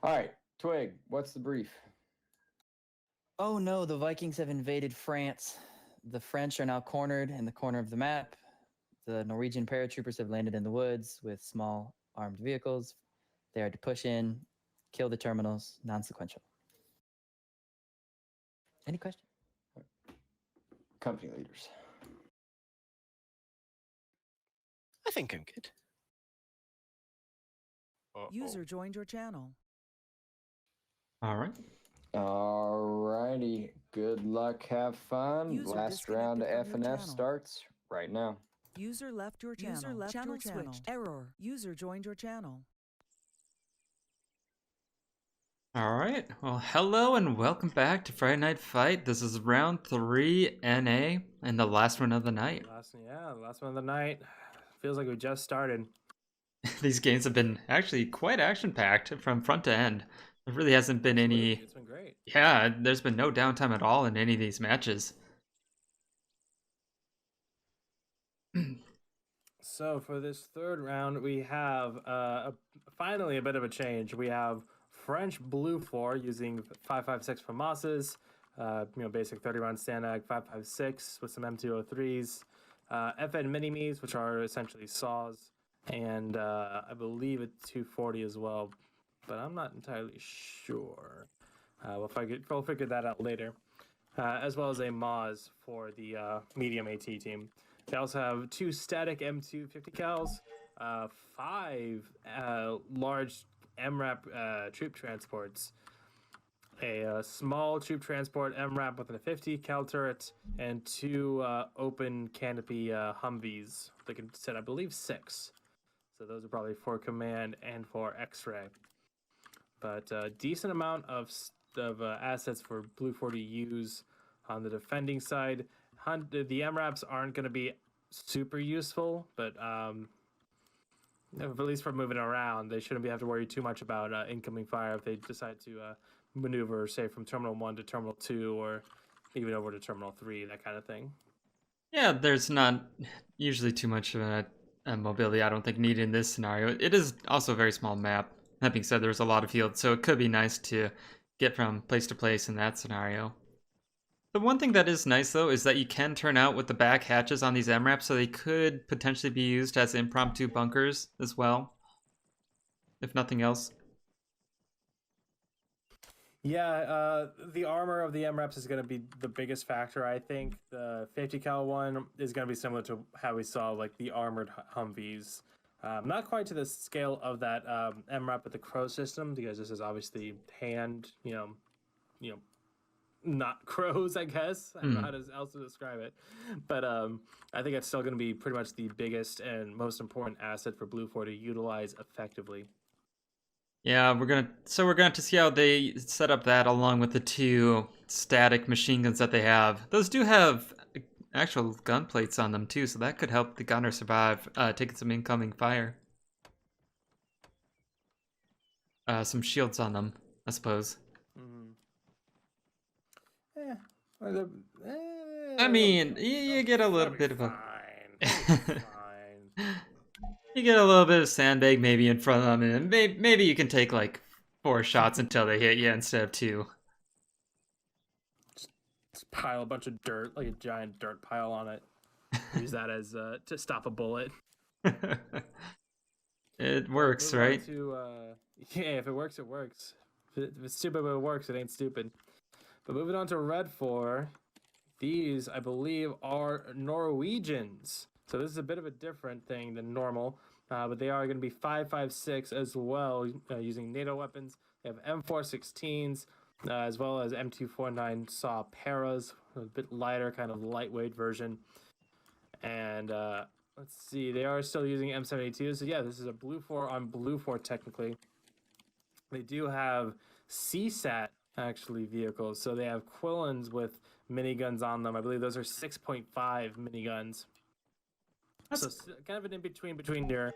All right, Twig, what's the brief? Oh no, the Vikings have invaded France. The French are now cornered in the corner of the map. The Norwegian paratroopers have landed in the woods with small armed vehicles. They are to push in, kill the terminals, non-sequential. Any question? Company leaders. I think I'm good. User joined your channel. All right. Alrighty, good luck, have fun. User Last round of disconnected from your FNF channel. starts right now. User left your channel. User left channel your channel. switched. Error. User joined your channel. All right. Well, hello and welcome back to Friday Night Fight. This is round 3 NA and the last one of the night. Last one of the night. Feels like we just started. These games have been actually quite action-packed from front to end. There really hasn't been any... It's been great. Yeah, there's been no downtime at all in any of these matches. So for this third round, we have finally a bit of a change. We have French Blue 4 using 5.56 for Mosses, basic 30-round Stanag 5.56 with some M203s, FN Mini-Me's, which are essentially saws, and I believe a 240 as well, but I'm not entirely sure. We'll figure that out later, as well as a Moz for the medium AT team. They also have 2 static M2 50 cals, 5 large MRAP troop transports, a small troop transport MRAP with a 50 cal turret, and 2 open canopy Humvees. They can set, I believe, 6. So those are probably for command and for X-ray. But a decent amount of assets for Blue 4 to use on the defending side. The MRAPs aren't going to be super useful, but at least for moving around, they shouldn't have to worry too much about incoming fire if they decide to maneuver, say, from Terminal 1 to Terminal 2 or even over to Terminal 3, that kind of thing. Yeah, there's not usually too much of a mobility, I don't think, needed in this scenario. It is also a very small map. That being said, there's a lot of fields, so it could be nice to get from place to place in that scenario. The one thing that is nice, though, is that you can turn out with the back hatches on these MRAPs, so they could potentially be used as impromptu bunkers as well, if nothing else. Yeah, the armor of the MRAPs is going to be the biggest factor, I think. The 50 cal one is going to be similar to how we saw like the armored Humvees. Not quite to the scale of that MRAP with the Crow system, because this is obviously hand, not crows, I guess. I don't know how else to describe it. But I think it's still going to be pretty much the biggest and most important asset for Blue 4 to utilize effectively. Yeah, we're gonna have to see how they set up that along with the 2 static machine guns that they have. Those do have actual gun plates on them too, so that could help the gunner survive taking some incoming fire. Some shields on them, I suppose. I mean, you get a little bit of a... Fine. You get a little bit of sandbag maybe in front of them, and maybe you can take like 4 shots until they hit you instead of 2. Just pile a bunch of dirt, like a giant dirt pile on it. Use that as to stop a bullet. It works, right? Yeah, if it works, it works. If it's stupid but it works, it ain't stupid. But moving on to Red 4, these, I believe, are Norwegians. So this is a bit of a different thing than normal, but they are going to be 5.56 as well, using NATO weapons. They have M416s, as well as M249 SAW Paras, a bit lighter, kind of lightweight version. And let's see, they are still using M72. So yeah, this is a Blue 4 on Blue 4 technically. They do have CSAT actually vehicles, so they have Quillins with miniguns on them. I believe those are 6.5 miniguns. So kind of an in-between between your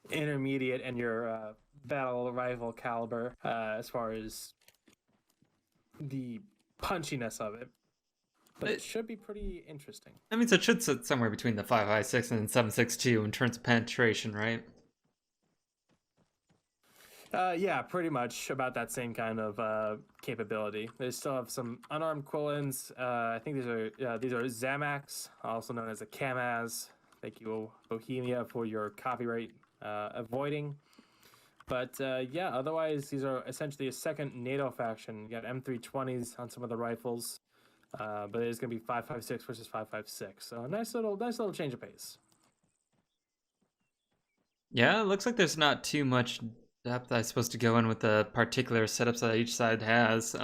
intermediate and your battle rifle caliber as far as the punchiness of it. But it should be pretty interesting. That means it should sit somewhere between the 5.56 and 7.62 in terms of penetration, right? Yeah, pretty much about that same kind of capability. They still have some unarmed Quillins. I think these are Zamax, also known as a Kamaz. Thank you, Bohemia, for your copyright avoiding. But yeah, otherwise these are essentially a second NATO faction. You got M320s on some of the rifles, but it's going to be 5.56 versus 5.56. So nice little change of pace. Yeah, it looks like there's not too much depth I suppose to go in with the particular setups that each side has.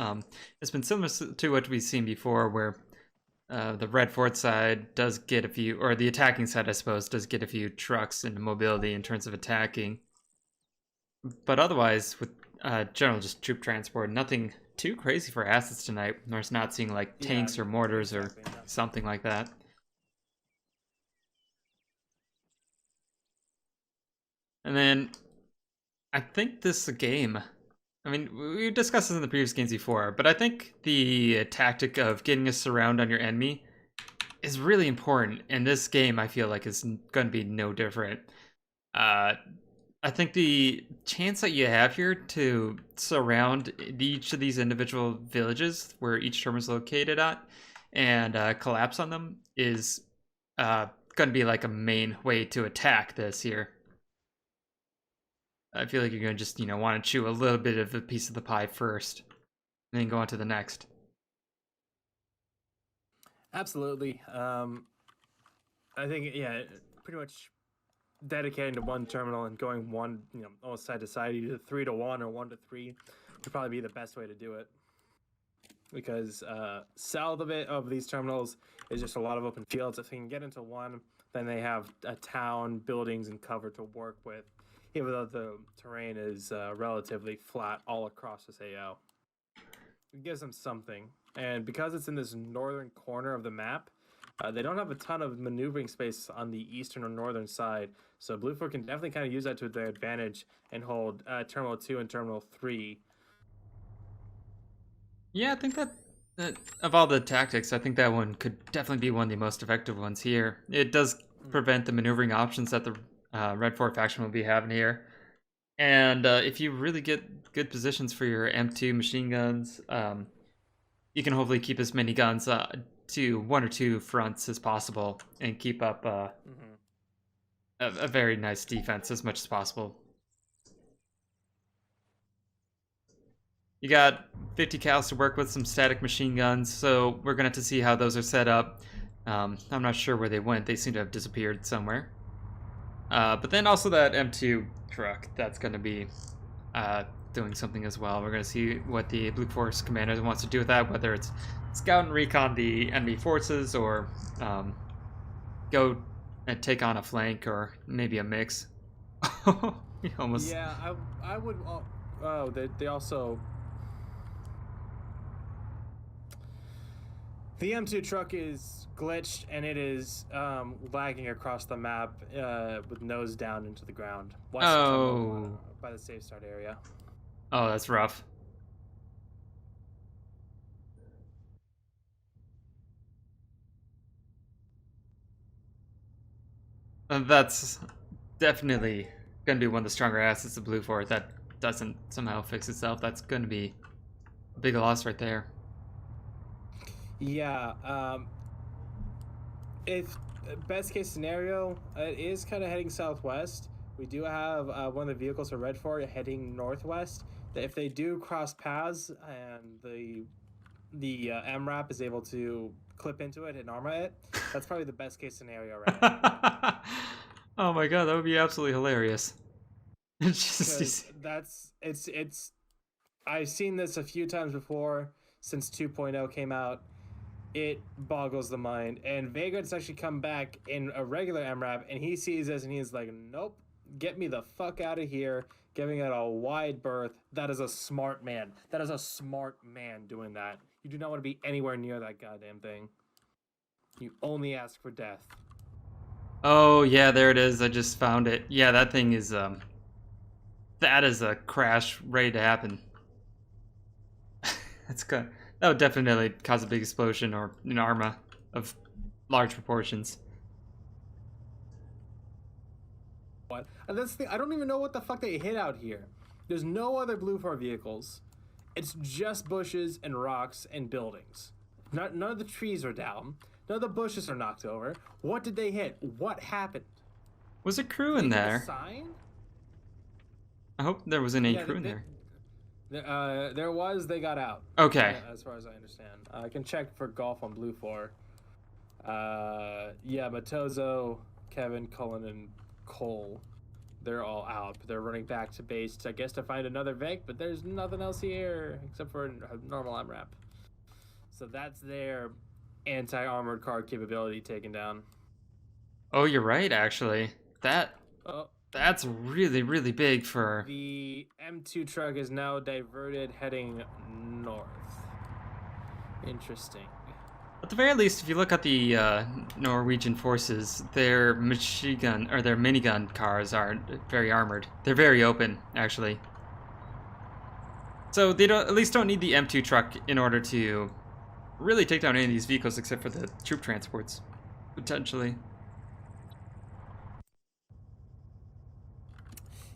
It's been similar to what we've seen before, where the Red Fort side does get a few, or the attacking side, I suppose, does get a few trucks into mobility in terms of attacking. But otherwise, with general just troop transport, nothing too crazy for assets tonight. We're not seeing like tanks or mortars exactly, or yeah. something like that. And then I think this game, I mean, we discussed this in the previous games before, but I think the tactic of getting a surround on your enemy is really important. And this game, I feel like, is going to be no different. I think the chance that you have here to surround each of these individual villages where each terminal is located at and collapse on them is going to be like a main way to attack this here. I feel like you're going to just, want to chew a little bit of a piece of the pie first and then go on to the next. Absolutely. I think, yeah, pretty much dedicating to one terminal and going one, almost side to side, either 3-1 or 1-3 would probably be the best way to do it. Because south of it, of these terminals, is just a lot of open fields. If they can get into one, then they have a town, buildings, and cover to work with, even though the terrain is relatively flat all across this AO. It gives them something. And because it's in this northern corner of the map, they don't have a ton of maneuvering space on the eastern or northern side, so Blue Fort can definitely kind of use that to their advantage and hold Terminal 2 and Terminal 3. Yeah, I think that of all the tactics, I think that one could definitely be one of the most effective ones here. It does prevent the maneuvering options that the Red Fort faction will be having here. And if you really get good positions for your M2 machine guns, you can hopefully keep as many guns to one or two fronts as possible and keep up a very nice defense as much as possible. You got 50 cals to work with, some static machine guns, so we're going to have to see how those are set up. I'm not sure where they went. They seem to have disappeared somewhere. But then also that M2 truck, that's going to be doing something as well. We're going to see what the Blue Force commander wants to do with that, whether it's scout and recon the enemy forces or go and take on a flank or maybe a mix. Almost. Yeah, I would. Oh, they also. The M2 truck is glitched and it is lagging across the map with nose down into the ground. Oh. By the safe start area. Oh, that's rough. That's definitely going to be one of the stronger assets of Blue Fort. That doesn't somehow fix itself. That's going to be a big loss right there. Yeah, if best case scenario, it is kind of heading southwest. We do have one of the vehicles for Red Fort heading northwest. That if they do cross paths and the MRAP is able to clip into it and armor it, that's probably the best case scenario right now. Oh my god, that would be absolutely hilarious. It's I've seen this a few times before since 2.0 came out. It boggles the mind. And Vagrant's actually come back in a regular MRAP and he sees this and he's like, nope, get me the fuck out of here, giving it a wide berth. That is a smart man. That is a smart man doing that. You do not want to be anywhere near that goddamn thing. You only ask for death. Oh yeah, there it is. I just found it. Yeah, that thing is that is a crash ready to happen. That's good. That would definitely cause a big explosion or an arma of large proportions. What? And that's the thing. I don't even know what the fuck they hit out here. There's no other Blue 4 vehicles. It's just bushes and rocks and buildings. None of the trees are down. None of the bushes are knocked over. What did they hit? What happened? Was a crew Did in they hit a there? sign? I hope there wasn't any Yeah, crew in there. There was. They got out. Okay. As far as I understand, I can check for golf on Blue 4. Yeah, Matozo, Kevin, Cullen, and Cole, they're all out. But they're running back to base, I guess, to find another Vic. But there's nothing else here except for a normal MRAP. So that's their anti-armored car capability taken down. Oh, you're right, actually. Oh, That's really, really big for... the M2 truck is now diverted, heading north. Interesting. At the very least, if you look at the Norwegian forces, their machine gun or their minigun cars aren't very armored. They're very open, actually. So they at least don't need the M2 truck in order to really take down any of these vehicles, except for the troop transports, potentially.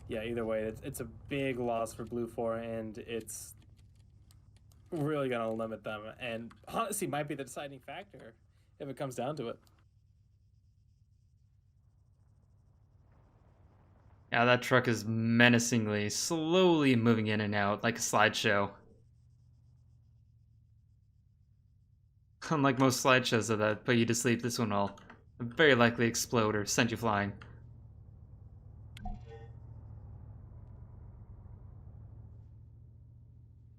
Yeah, either way, it's a big loss for Blue 4, and it's really going to limit them. And honestly, might be the deciding factor if it comes down to it. Yeah, that truck is menacingly, slowly moving in and out like a slideshow. Unlike most slideshows that put you to sleep, this one will very likely explode or send you flying.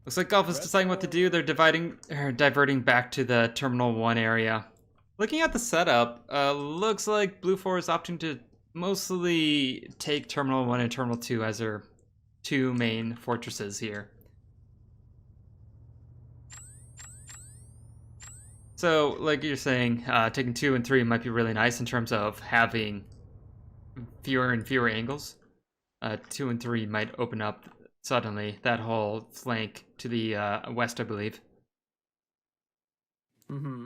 Looks like Golf is deciding what to do. They're diverting back to the Terminal 1 area. Looking at the setup, looks like Blue 4 is opting to mostly take Terminal 1 and Terminal 2 as their two main fortresses here. So, like you're saying, taking 2 and 3 might be really nice in terms of having fewer and fewer angles. 2 and 3 might open up suddenly that whole flank to the west, I believe. Mm-hmm.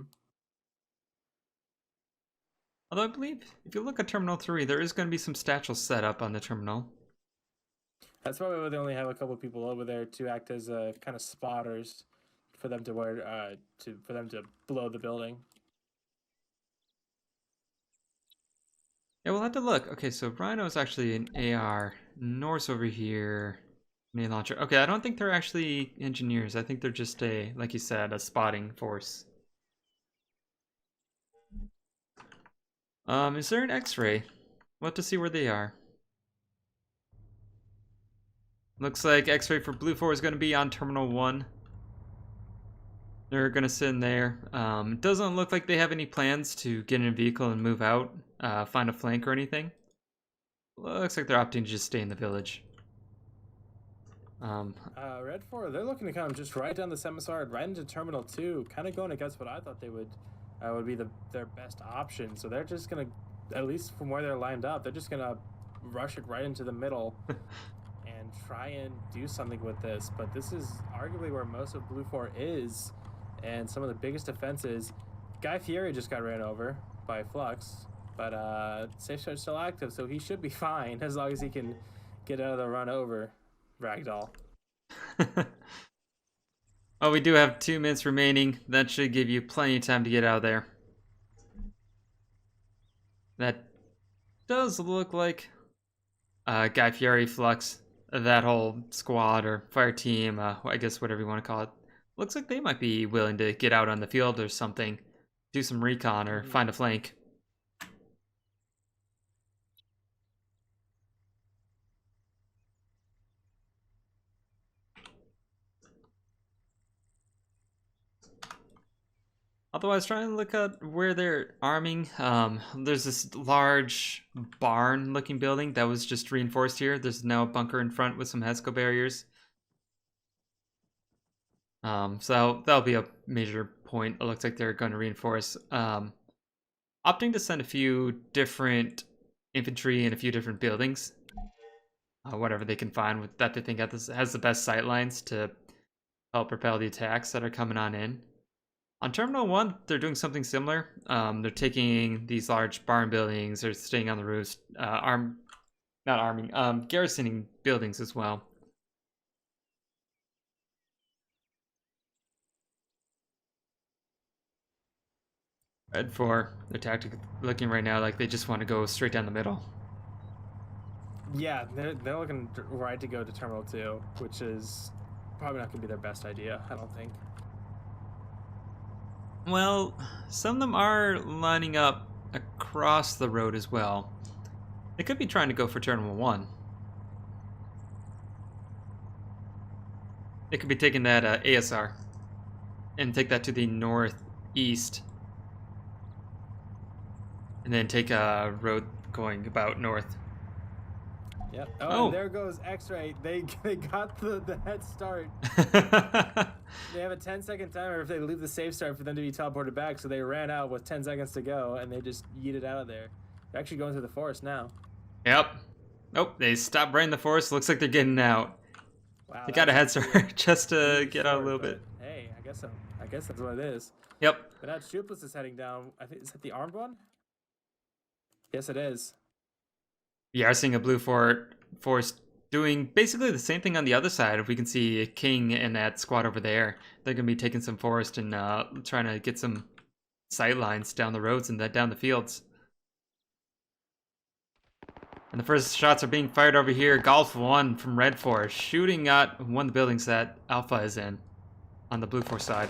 Although I believe if you look at Terminal 3, there is going to be some satchels set up on the terminal. That's probably why they only have a couple of people over there to act as kind of spotters for them to for them to blow the building. Yeah, we'll have to look. Okay, so Rhino is actually an AR. Norse over here. Grenade launcher. Okay, I don't think they're actually engineers. I think they're just like you said, a spotting force. Is there an X-ray? We'll have to see where they are. Looks like X-ray for Blue 4 is going to be on Terminal 1. They're going to sit in there. Doesn't look like they have any plans to get in a vehicle and move out, find a flank or anything. Looks like they're opting to just stay in the village. Red 4, they're looking to come just right down the Semisard, right into Terminal 2, kind of going against what I thought they would be their best option. So they're just going to, at least from where they're lined up, they're just going to rush it right into the middle and try and do something with this. But this is arguably where most of Blue 4 is, and some of the biggest defenses. Guy Fieri just got ran over by Flux, but Safe Charge still active, so he should be fine as long as he can get out of the run over Ragdoll. Oh, we do have 2 minutes remaining. That should give you plenty of time to get out of there. That does look like Guy Fieri, Flux, that whole squad or fire team, I guess whatever you want to call it. Looks like they might be willing to get out on the field or something, do some recon or find a flank. Otherwise, trying to look at where they're arming. There's this large barn-looking building that was just reinforced here. There's now a bunker in front with some HESCO barriers. So that'll be a major point. It looks like they're going to reinforce. Opting to send a few different infantry in a few different buildings. Whatever they can find with that they think has the best sight lines to help propel the attacks that are coming on in. On Terminal 1, they're doing something similar. They're taking these large barn buildings, they're staying on the roofs, garrisoning buildings as well. Red 4, their tactic looking right now like they just want to go straight down the middle. Yeah, they're looking right to go to Terminal 2, which is probably not going to be their best idea, I don't think. Well, some of them are lining up across the road as well. They could be trying to go for Terminal 1. They could be taking that ASR and take that to the northeast. And then take a road going about north. Yep. Oh. And there goes X-Ray. They got the head start. They have a 10-second timer if they leave the safe start for them to be teleported back, so they ran out with 10 seconds to go, and they just yeeted out of there. They're actually going through the forest now. Yep. Oh, they stopped right in the forest. Looks like they're getting out. Wow. They got a head that's start just to really get out a short, little but bit. Hey, I guess so. I guess that's what it is. Yep. But now Chupless is heading down. I think, is that the armed one? Yes, it is. We are seeing a blue force doing basically the same thing on the other side. We can see King and that squad over there. They're going to be taking some forest and trying to get some sight lines down the roads and down the fields. And the first shots are being fired over here. Golf 1 from Red 4 shooting at one of the buildings that Alpha is in on the blue 4 side.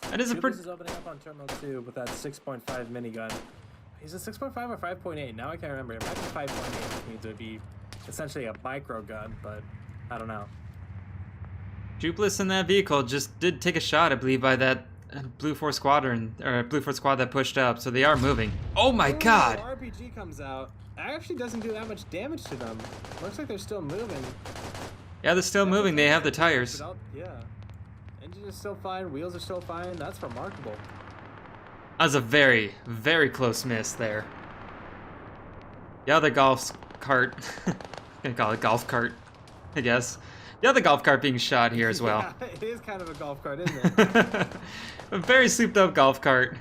That is a Chupless pretty... is opening up on Terminal 2 with that 6.5 minigun. He's a 6.5 or 5.8? Now I can't remember. It might be 5.8, which means it would be essentially a micro gun, but I don't know. Jupless in that vehicle just did take a shot, I believe, by that Blue 4 squadron, or Blue 4 squad that pushed up, so they are moving. Oh my Ooh, god! RPG comes out. It actually doesn't do that much damage to them. Looks like they're still moving. Yeah, they're still moving, they have the tires. Yeah. Engine is still fine, wheels are still fine. That's remarkable. That was a very, very close miss there. The other golf cart, I'm gonna call it golf cart, I guess. The other golf cart being shot here as well. Yeah, it is kind of a golf cart, isn't it? A very souped up golf cart.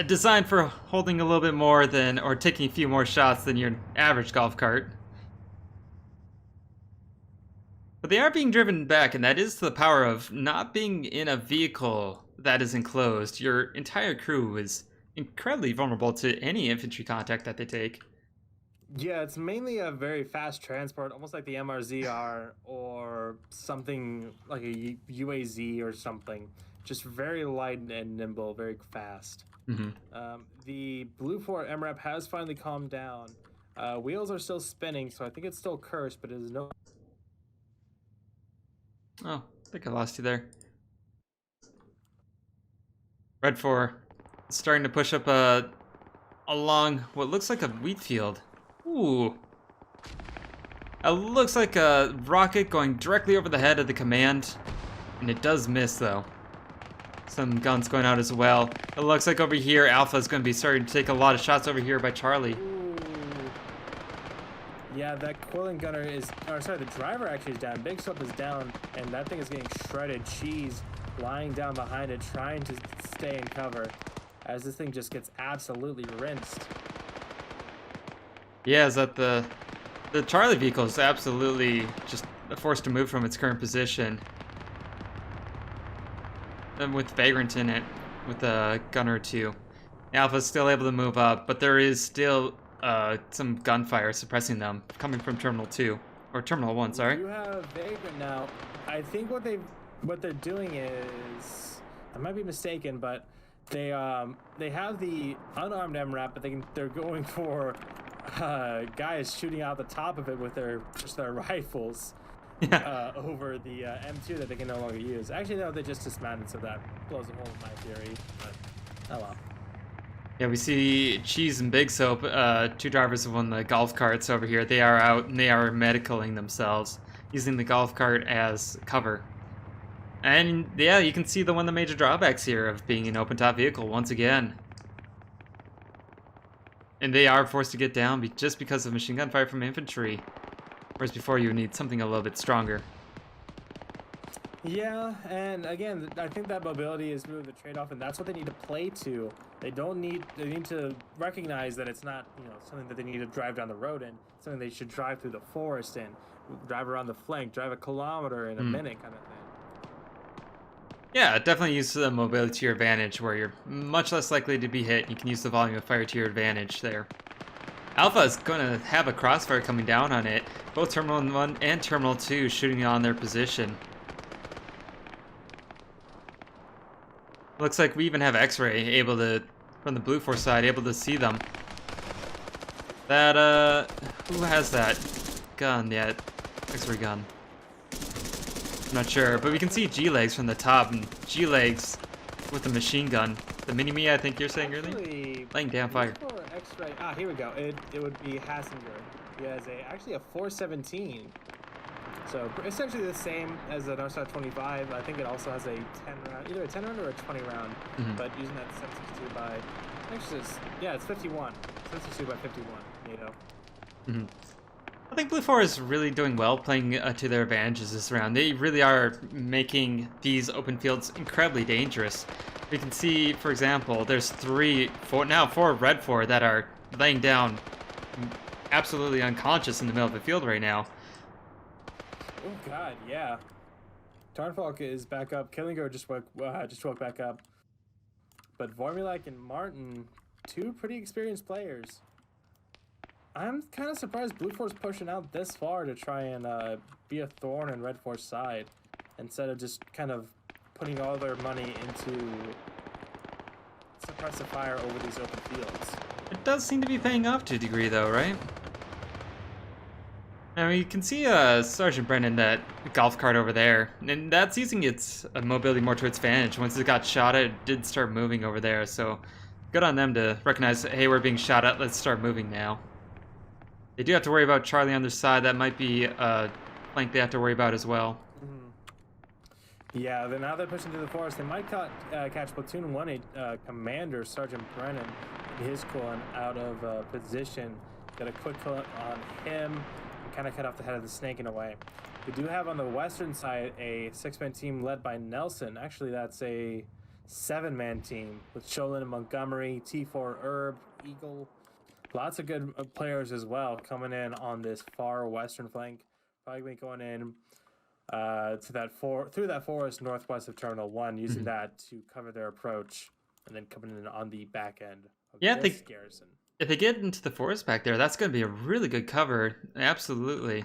Designed for holding a little bit more than, or taking a few more shots than your average golf cart. But they are being driven back, and that is the power of not being in a vehicle that is enclosed. Your entire crew is incredibly vulnerable to any infantry contact that they take. Yeah, it's mainly a very fast transport, almost like the MRZR or something like a UAZ or something. Just very light and nimble, very fast. Mm-hmm. The Blue 4 MRAP has finally calmed down. Wheels are still spinning, so I think it's still cursed, but it is no... Oh, I think I lost you there. Red 4 is starting to push up along what looks like a wheat field. Ooh. It looks like a rocket going directly over the head of the command. And it does miss, though. Some guns going out as well. It looks like over here, Alpha is going to be starting to take a lot of shots over here by Charlie. Ooh. Yeah, that coiling gunner is... Or sorry, the driver actually is down. Big Soap is down, and that thing is getting shredded. Cheese lying down behind it, trying to stay in cover, as this thing just gets absolutely rinsed. Yeah, is that the Charlie vehicle is absolutely just forced to move from its current position. And with Vagrant in it, with a gunner or two. Alpha's still able to move up, but there is still some gunfire suppressing them coming from Terminal 2. Or Terminal 1, sorry. You have Vagrant now. I think what they're doing is... I might be mistaken, but they have the unarmed MRAP, but they're going for guys shooting out the top of it with their rifles. Yeah. Over the M2 that they can no longer use. Actually, no, they just dismounted, so that blows a hole in my theory. But oh well. Yeah, we see Cheese and Big Soap, two drivers of one of the golf carts over here. They are out and they are medicaling themselves, using the golf cart as cover. And yeah, you can see one of the major drawbacks here of being an open-top vehicle once again. And they are forced to get down just because of machine gun fire from infantry. Whereas before you would need something a little bit stronger. Yeah, and again, I think that mobility is really the trade-off, and that's what they need to play to. They need to recognize that it's not, something that they need to drive down the road in, something they should drive through the forest in. drive around the flank, drive a kilometer in a minute kind of thing. Yeah, definitely use the mobility to your advantage, where you're much less likely to be hit. You can use the volume of fire to your advantage there. Alpha is going to have a crossfire coming down on it. Both Terminal 1 and Terminal 2 shooting on their position. Looks like we even have X-Ray able to, from the Blue Force side, able to see them. That, who has that gun yet? X-Ray gun. I'm not sure, but we can see G-Legs from the top, and G-Legs with the machine gun. The Mini-Me, I think you're saying earlier? Actually, Laying down fire. for X-ray. Here we go. It would be Hassinger. He has actually a 417. So essentially the same as the Northstar 25. I think it also has a 10 round, either a 10 round or a 20 round. But using that 762 by, actually, it's 51. 762 by 51. NATO. I think Blue 4 is really doing well, playing to their advantages this round. They really are making these open fields incredibly dangerous. We can see, for example, there's four Red 4 that are laying down absolutely unconscious in the middle of the field right now. Oh God, yeah. Tarnfalk is back up. Killinger just woke back up. But Vormulak and Martin, two pretty experienced players. I'm kind of surprised Blue 4's pushing out this far to try and be a thorn in Red 4's side, instead of just kind of putting all their money into suppressive fire over these open fields. It does seem to be paying off to a degree, though, right? Now you can see Sergeant Brennan, that golf cart over there, and that's using its mobility more to its advantage. Once it got shot at, it did start moving over there, so good on them to recognize, hey, we're being shot at, let's start moving now. They do have to worry about Charlie on their side. That might be a flank they have to worry about as well. Yeah, now they're pushing through the forest. They might catch Platoon 1 Commander Sergeant Brennan in his coolant out of position. Got a quick kill on him and kind of cut off the head of the snake in a way. We do have on the western side a 6-man team led by Nelson. Actually, that's a 7-man team with Sholin and Montgomery, T4 Herb, Eagle. Lots of good players as well coming in on this far western flank. Probably going in through that forest northwest of Terminal 1, using that to cover their approach, and then coming in on the back end of this garrison. If they get into the forest back there, that's going to be a really good cover. Absolutely.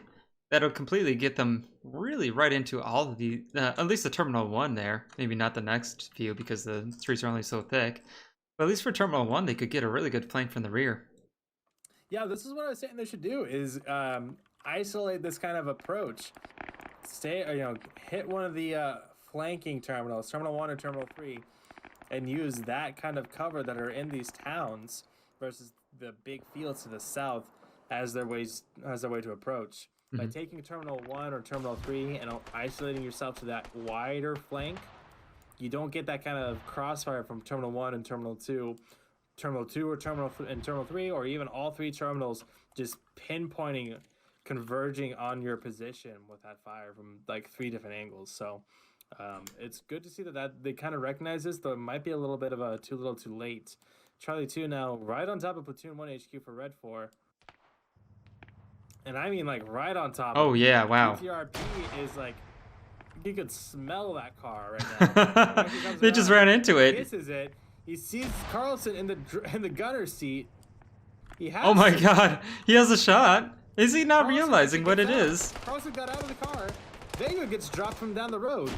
That'll completely get them really right into all of the, at least the Terminal 1 there. Maybe not the next few because the streets are only so thick. But at least for Terminal 1, they could get a really good flank from the rear. Yeah, this is what I was saying they should do, is isolate this kind of approach. Hit one of the flanking terminals, Terminal 1 or Terminal 3, and use that kind of cover that are in these towns versus the big fields to the south as their way to approach. By taking Terminal 1 or Terminal 3 and isolating yourself to that wider flank, you don't get that kind of crossfire from Terminal 1 and Terminal 2. Terminal 2 or Terminal 3, or even all three terminals just pinpointing, converging on your position with that fire from like 3 different angles. So it's good to see that they kind of recognize this, though it might be a little bit of a too little too late. Charlie 2 now right on top of Platoon 1 HQ for Red 4. And I mean like right on top. Oh yeah, wow. TRP is like, you could smell that car right now. They just ran into it. Kisses it. He sees Carlson in the gunner seat. He has. Oh my God, he has a shot. Is he not Carlson realizing what it out. is? Carlson got out of the car. Vega gets dropped from down the road.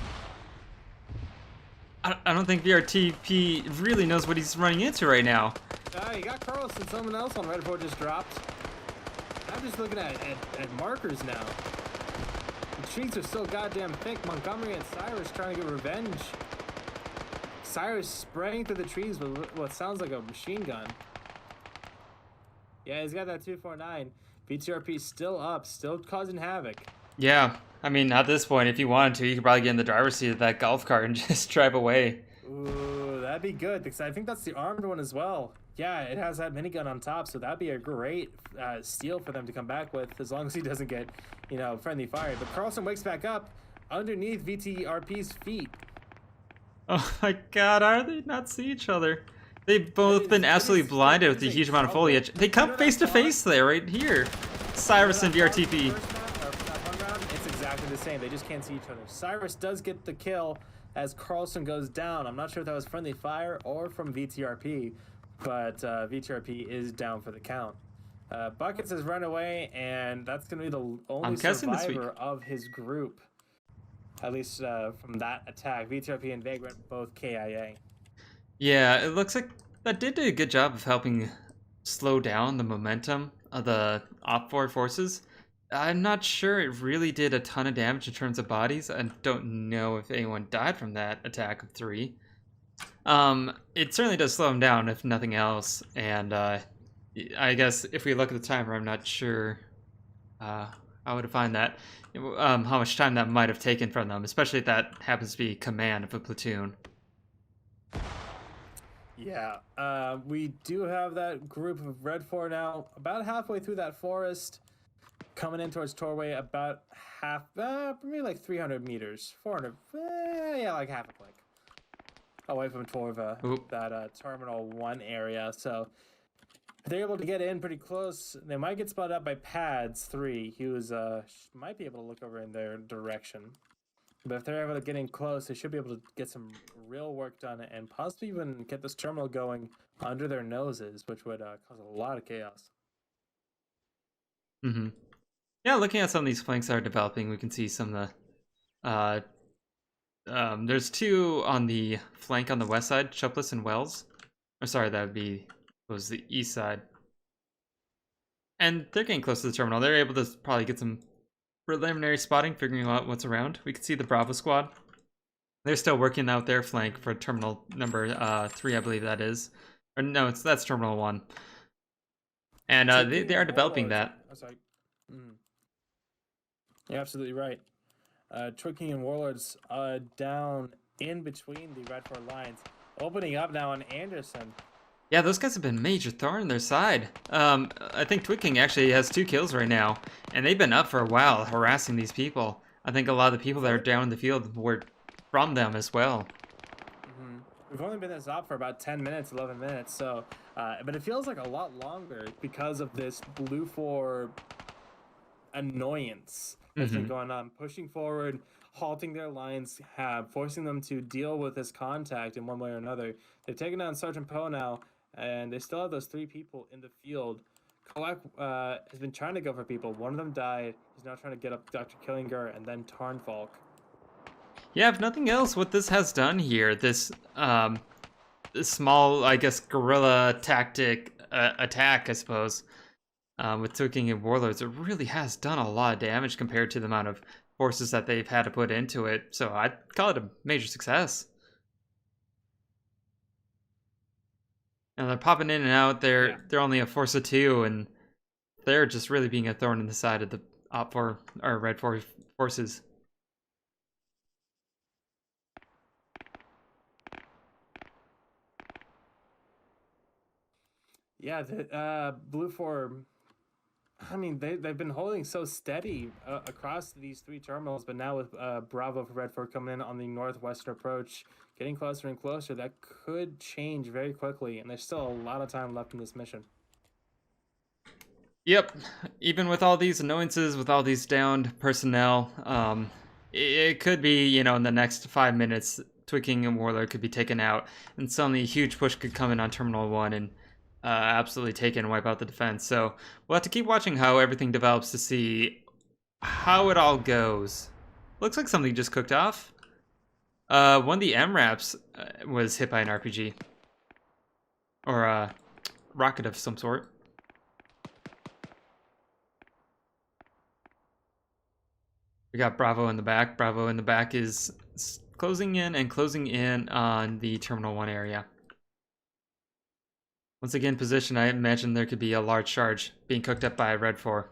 I don't think VRTP really knows what he's running into right now. You got Carlson. Someone else on Red 4 just dropped. I'm just looking at markers now. The trees are so goddamn thick. Montgomery and Cyrus trying to get revenge. Cyrus spraying through the trees with what sounds like a machine gun. Yeah, he's got that 249. VTRP still up, still causing havoc. Yeah, I mean, at this point, if you wanted to, you could probably get in the driver's seat of that golf cart and just drive away. Ooh, that'd be good, because I think that's the armed one as well. Yeah, it has that minigun on top, so that'd be a great steal for them to come back with, as long as he doesn't get, friendly fire. But Carlson wakes back up underneath VTRP's feet. Oh my God, how do they not see each other? They've both been absolutely blinded with the huge amount of foliage. They come face to face there, right here. Cyrus and VRTP. same. They just can't see each other. Cyrus does get the kill as Carlson goes down. I'm not sure if that was friendly fire or from VTRP, but VTRP is down for the count. Buckets has run away, and that's going to be the only survivor of his group, at least from that attack. VTRP and Vagrant both KIA. Yeah, it looks like that did a good job of helping slow down the momentum of the Op4 forces. I'm not sure it really did a ton of damage in terms of bodies. I don't know if anyone died from that attack of 3. It certainly does slow them down, if nothing else. And I guess if we look at the timer, I'm not sure how to find that. How much time that might have taken from them, especially if that happens to be command of a platoon. Yeah, we do have that group of Red 4 now about halfway through that forest, coming in towards Torway, about half, maybe like 300 meters, 400, yeah, like half a click away from Torva, that Terminal 1 area. So if they're able to get in pretty close, they might get spotted up by Pads 3. He was, might be able to look over in their direction. But if they're able to get in close, they should be able to get some real work done and possibly even get this terminal going under their noses, which would cause a lot of chaos. Mm-hmm. Yeah, looking at some of these flanks that are developing, we can see some of the... there's 2 on the flank on the west side, Chopless and Wells. Or sorry, that would be... was the east side. And they're getting close to the terminal. They're able to probably get some preliminary spotting, figuring out what's around. We can see the Bravo squad. They're still working out their flank for terminal number 3, I believe that is. Or no, that's terminal 1. And they are developing that. Oh, sorry. You're absolutely right. Twicking and Warlords down in between the Red 4 lines, opening up now on Anderson. Yeah, those guys have been major thorn in their side. I think Twicking actually has 2 kills right now, and they've been up for a while harassing these people. I think a lot of the people that are down in the field were from them as well. We've only been in this op for about 10 minutes, 11 minutes, so, but it feels like a lot longer because of this Blue 4 annoyance that's been going on, pushing forward, halting their lines, forcing them to deal with this contact in one way or another. They've taken down Sergeant Poe now, and they still have those 3 people in the field. Kolak has been trying to go for people. One of them died. He's now trying to get up Dr. Killinger and then Tarnfalk. Yeah, if nothing else, what this has done here, this small, I guess, guerrilla tactic attack, I suppose, with Twicking and Warlords, it really has done a lot of damage compared to the amount of forces that they've had to put into it. So I'd call it a major success. And they're popping in and out. They're only a force of 2, and they're just really being a thorn in the side of the Op 4 or Red 4 forces. Yeah, the Blue 4, I mean, they've been holding so steady across these 3 terminals, but now with Bravo for Red 4 coming in on the northwestern approach, getting closer and closer, that could change very quickly, and there's still a lot of time left in this mission. Yep, even with all these annoyances, with all these downed personnel, it could be, you know, in the next 5 minutes, Twicking and Warlord could be taken out, and suddenly a huge push could come in on Terminal 1 and absolutely take it and wipe out the defense. So we'll have to keep watching how everything develops to see how it all goes. Looks like something just cooked off. One of the MRAPs was hit by an RPG. Or a rocket of some sort. We got Bravo in the back. Bravo in the back is closing in on the Terminal 1 area. Once again, position, I imagine there could be a large charge being cooked up by Red 4.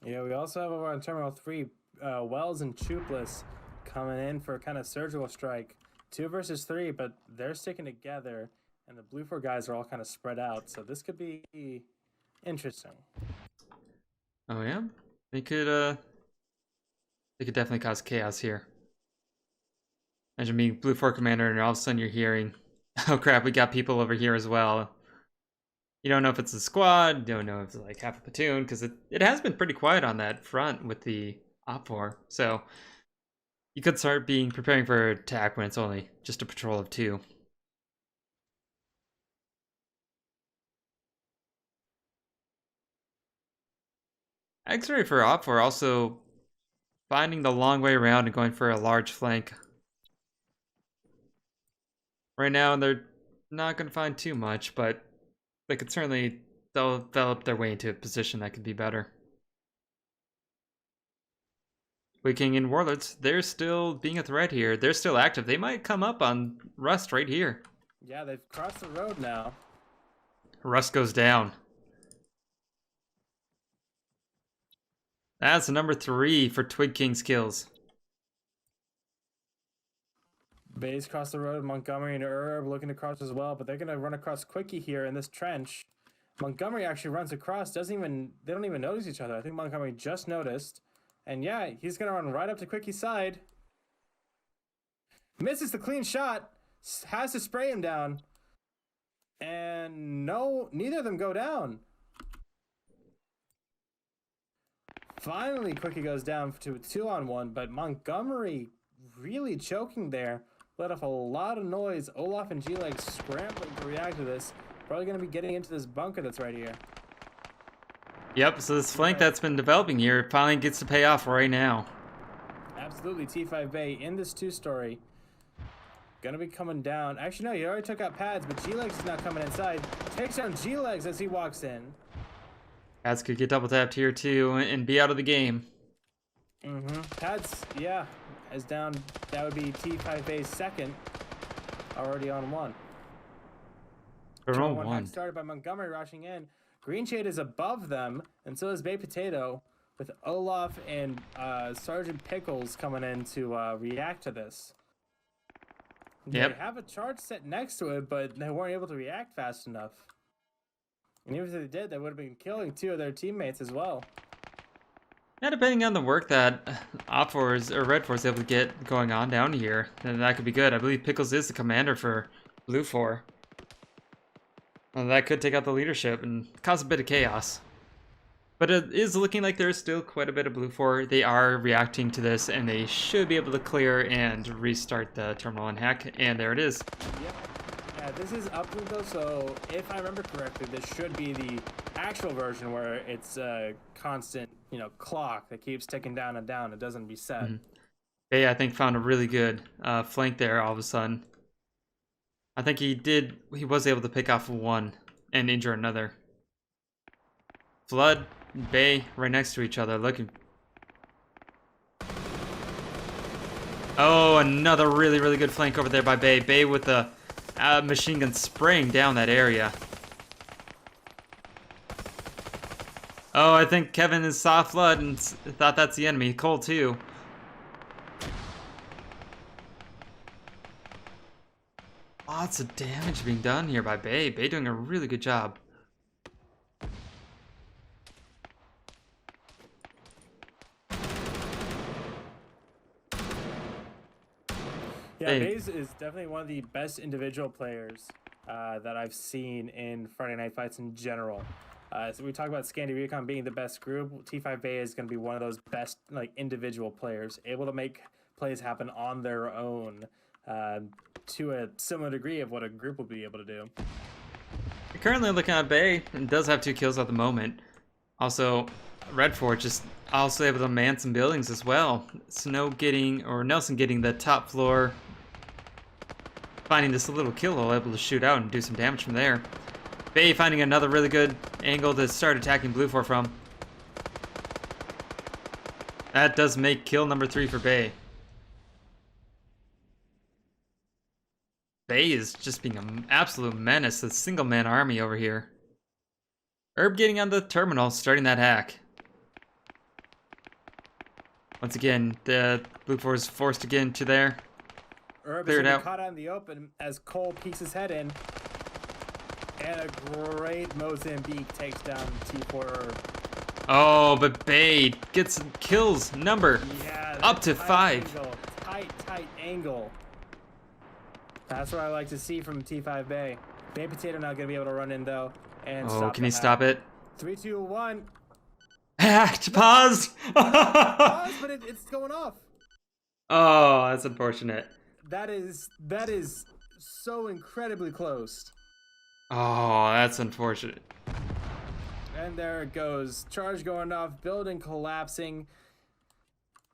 Yeah, we also have over on Terminal 3, Wells and Chupless coming in for a kind of surgical strike. 2 versus 3, but they're sticking together, and the Blue 4 guys are all kind of spread out, so this could be interesting. Oh yeah? They could definitely cause chaos here. Imagine being Blue 4 commander and all of a sudden you're hearing, oh crap, we got people over here as well. You don't know if it's a squad, you don't know if it's like half a platoon, because it has been pretty quiet on that front with the Op 4. So you could start preparing for attack when it's only just a patrol of 2. X-ray for Op 4 also finding the long way around and going for a large flank. Right now, they're not going to find too much, but they could certainly develop their way into a position that could be better. Viking and Warlords, they're still being a threat here. They're still active. They might come up on Rust right here. Yeah, they've crossed the road now. Rust goes down. That's number 3 for Twig King's kills. Bays cross the road. Montgomery and Herb looking to cross as well, but they're gonna run across Quickie here in this trench. Montgomery actually runs across. They don't even notice each other. I think Montgomery just noticed, and yeah, he's gonna run right up to Quickie's side. Misses the clean shot. Has to spray him down, and no, neither of them go down. Finally, Quickie goes down to a 2-on-1, but Montgomery really choking there. Let off a lot of noise. Olaf and G-Leg scrambling to react to this. Probably going to be getting into this bunker that's right here. Yep, so this flank that's been developing here finally gets to pay off right now. Absolutely, T5 Bay in this 2-story. Gonna be coming down. Actually, no, he already took out pads, but G-Legs is now coming inside. Takes down G-Legs as he walks in. Pads could get double tapped here too and be out of the game. Pads, yeah, is down. That would be T5A's second. Already on 1. They're on 1 1. started by Montgomery rushing in. Green Shade is above them, and so is Bay Potato, with Olaf and Sergeant Pickles coming in to react to this. Yep. They have a charge set next to it, but they weren't able to react fast enough. And even if they did, they would have been killing 2 of their teammates as well. Yeah, depending on the work that Op 4 or Red 4 is able to get going on down here, then that could be good. I believe Pickles is the commander for Blue 4. Well, that could take out the leadership and cause a bit of chaos. But it is looking like there's still quite a bit of Blue 4. They are reacting to this, and they should be able to clear and restart the terminal and hack. And there it is. Yep. Yeah, this is upload though, so if I remember correctly, this should be the actual version where it's a constant, clock that keeps ticking down and down. It doesn't reset. Bay, I think, found a really good flank there all of a sudden. I think he was able to pick off 1 and injure another. Flood, Bay, right next to each other, looking. Oh, another really, really good flank over there by Bay. Bay with the machine gun spraying down that area. Oh, I think Kevin is saw Flood and thought that's the enemy. Cole too. Lots of damage being done here by Bay. Bay doing a really good job. Yeah, Hey. Baze is definitely one of the best individual players that I've seen in Friday Night Fights in general. So we talk about Scandi Recon being the best group. T5 Bay is going to be one of those best individual players, able to make plays happen on their own to a similar degree of what a group will be able to do. Currently looking at Bay, and does have 2 kills at the moment. Also, Red 4 just also able to man some buildings as well. Nelson getting the top floor, finding this little kill hole, able to shoot out and do some damage from there. Bay finding another really good angle to start attacking Blue 4 from. That does make kill number 3 for Bay. Bay is just being an absolute menace, a single-man army over here. Herb getting on the terminal, starting that hack. Once again, the Blue 4 is forced to get into there. Herb Clear is it gonna out. be caught out in the open as Cole peeks his head in. And a great Mozambique takes down T4 Herb. Oh, but Bay gets kills number Yeah, up to tight 5. Angle. Tight angle. That's what I like to see from T5 Bay. Bay Potato not going to be able to run in, though. And Oh, can the he stop hack. it? 3, 2, 1. Hacked. Paused. Pause, but it's going off. Oh, that's unfortunate. That is so incredibly close. Oh, that's unfortunate. And there it goes. Charge going off, building collapsing.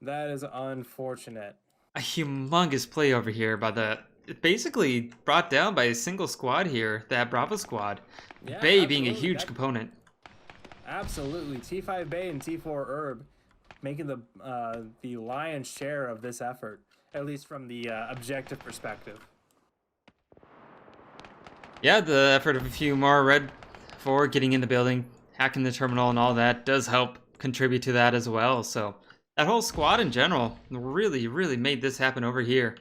That is unfortunate. A humongous play over here by the basically brought down by a single squad here, that Bravo squad. Yeah, Bay being a absolutely. huge component. Absolutely. T5 Bay and T4 Herb making the lion's share of this effort, at least from the objective perspective. Yeah, the effort of a few more Red 4 getting in the building, hacking the terminal and all that does help contribute to that as well. So that whole squad in general really, really made this happen over here.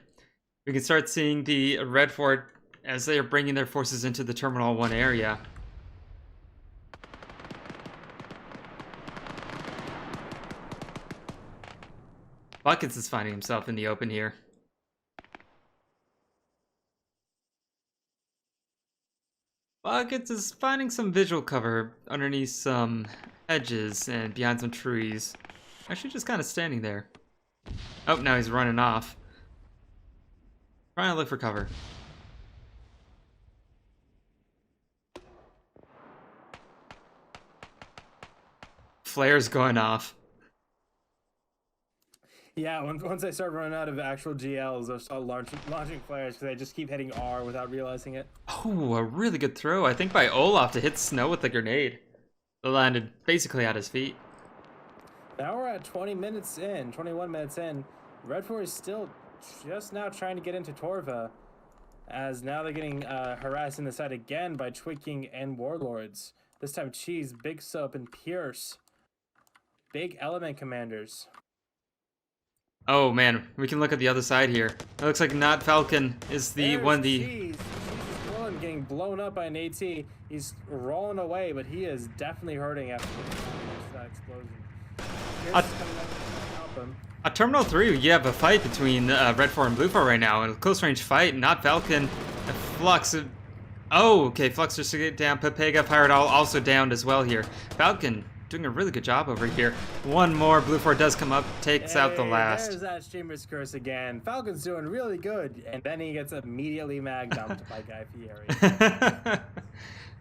We can start seeing the Red 4 as they are bringing their forces into the Terminal 1 area. Buckets is finding himself in the open here. Buckets is finding some visual cover underneath some hedges and behind some trees. Actually just kind of standing there. Oh, now he's running off. Trying to look for cover. Flares going off. Yeah, once I start running out of actual GLs, I'll start launching flares because I just keep hitting R without realizing it. Oh, a really good throw, I think, by Olaf to hit Snow with the grenade. It landed basically at his feet. Now we're at 21 minutes in. Red 4 is still just now trying to get into Torva, as now they're getting harassed in the side again by Twig King and Warlords. This time Cheese, Big Soap, and Pierce. Big element commanders. Oh man, we can look at the other side here. It looks like Not Falcon is the There's one. Cheese. Cheese is one getting blown up by an AT. He's rolling away, but he is definitely hurting after that explosion. Pierce is coming up to help him. At Terminal 3, you have a fight between Red 4 and Blue 4 right now. In a close range fight, Not Falcon, Flux. Oh, okay, Flux just to get down. Pepega Pirate also downed as well here. Falcon doing a really good job over here. One more, Blue 4 does come up, takes out the last. There's that Streamer's Curse again. Falcon's doing really good, and then he gets immediately mag dumped by Guy Fieri.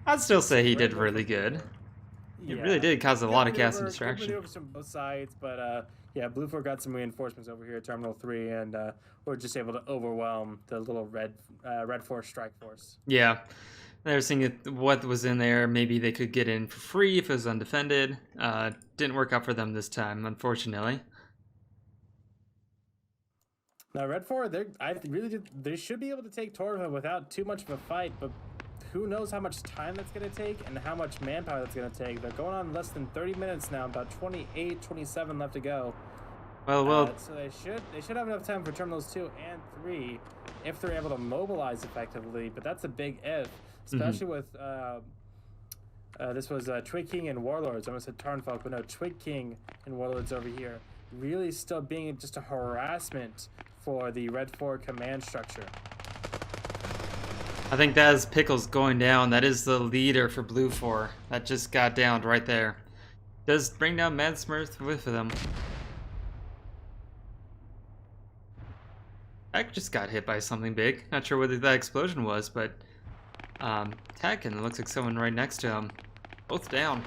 I'd still say he did really good. He Yeah. really did cause a Good lot of chaos maneuver, and good distraction. maneuvers from both sides, but yeah, Blue 4 got some reinforcements over here at Terminal 3, and we're just able to overwhelm the little Red 4 strike force. Yeah. They were seeing what was in there. Maybe they could get in for free if it was undefended. Didn't work out for them this time, unfortunately. Now, Red 4, they should be able to take Torva without too much of a fight, but who knows how much time that's going to take and how much manpower that's going to take. They're going on less than 30 minutes now, about 28, 27 left to go. Well, So they should have enough time for Terminals 2 and 3 if they're able to mobilize effectively, but that's a big if, especially with this was Twig King and Warlords. I almost said Tarnfolk, but no, Twig King and Warlords over here. Really still being just a harassment for the Red 4 command structure. I think that is Pickles going down. That is the leader for Blue 4. That just got downed right there. Does bring down Mad Smurf with them. That just got hit by something big. Not sure what that explosion was, but Tech, and it looks like someone right next to him. Both down.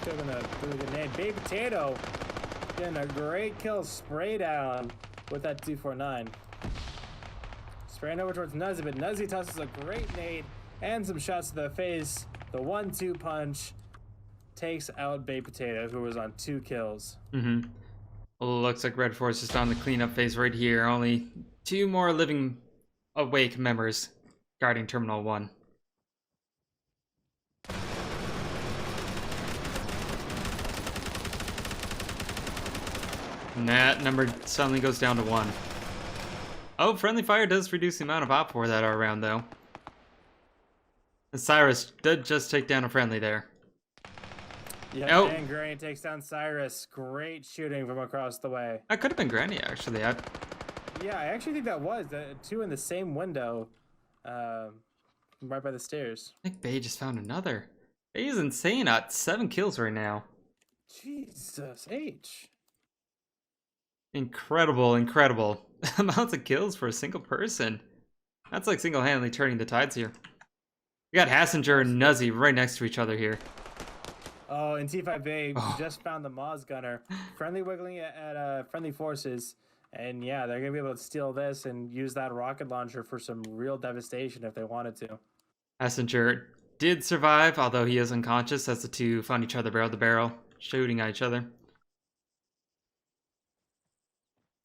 Taking a really good nade. Baby Potato getting a great kill spray down with that 249. Spraying over towards Nuzzy, but Nuzzy tosses a great nade and some shots to the face. The 1-2 punch takes out Baby Potato, who was on 2 kills. Looks like Red 4 is just on the cleanup phase right here. Only 2 more living awake members guarding Terminal 1. And that number suddenly goes down to 1. Oh, friendly fire does reduce the amount of op for that are around, though. And Cyrus did just take down a friendly there. Yeah, and Granny takes down Cyrus. Great shooting from across the way. That could have been Granny, actually. Yeah, I actually think that was. The 2 in the same window right by the stairs. I think Bay just found another. Bay is insane at 7 kills right now. Jesus H. Incredible amounts of kills for a single person. That's like single-handedly turning the tides here. We got Hassinger and Nuzzy right next to each other here. Oh, and T5A Oh. just found the Moz Gunner. Friendly wiggling at friendly forces. And yeah, they're going to be able to steal this and use that rocket launcher for some real devastation if they wanted to. Hassinger did survive, although he is unconscious as the two found each other barrel to barrel, shooting at each other.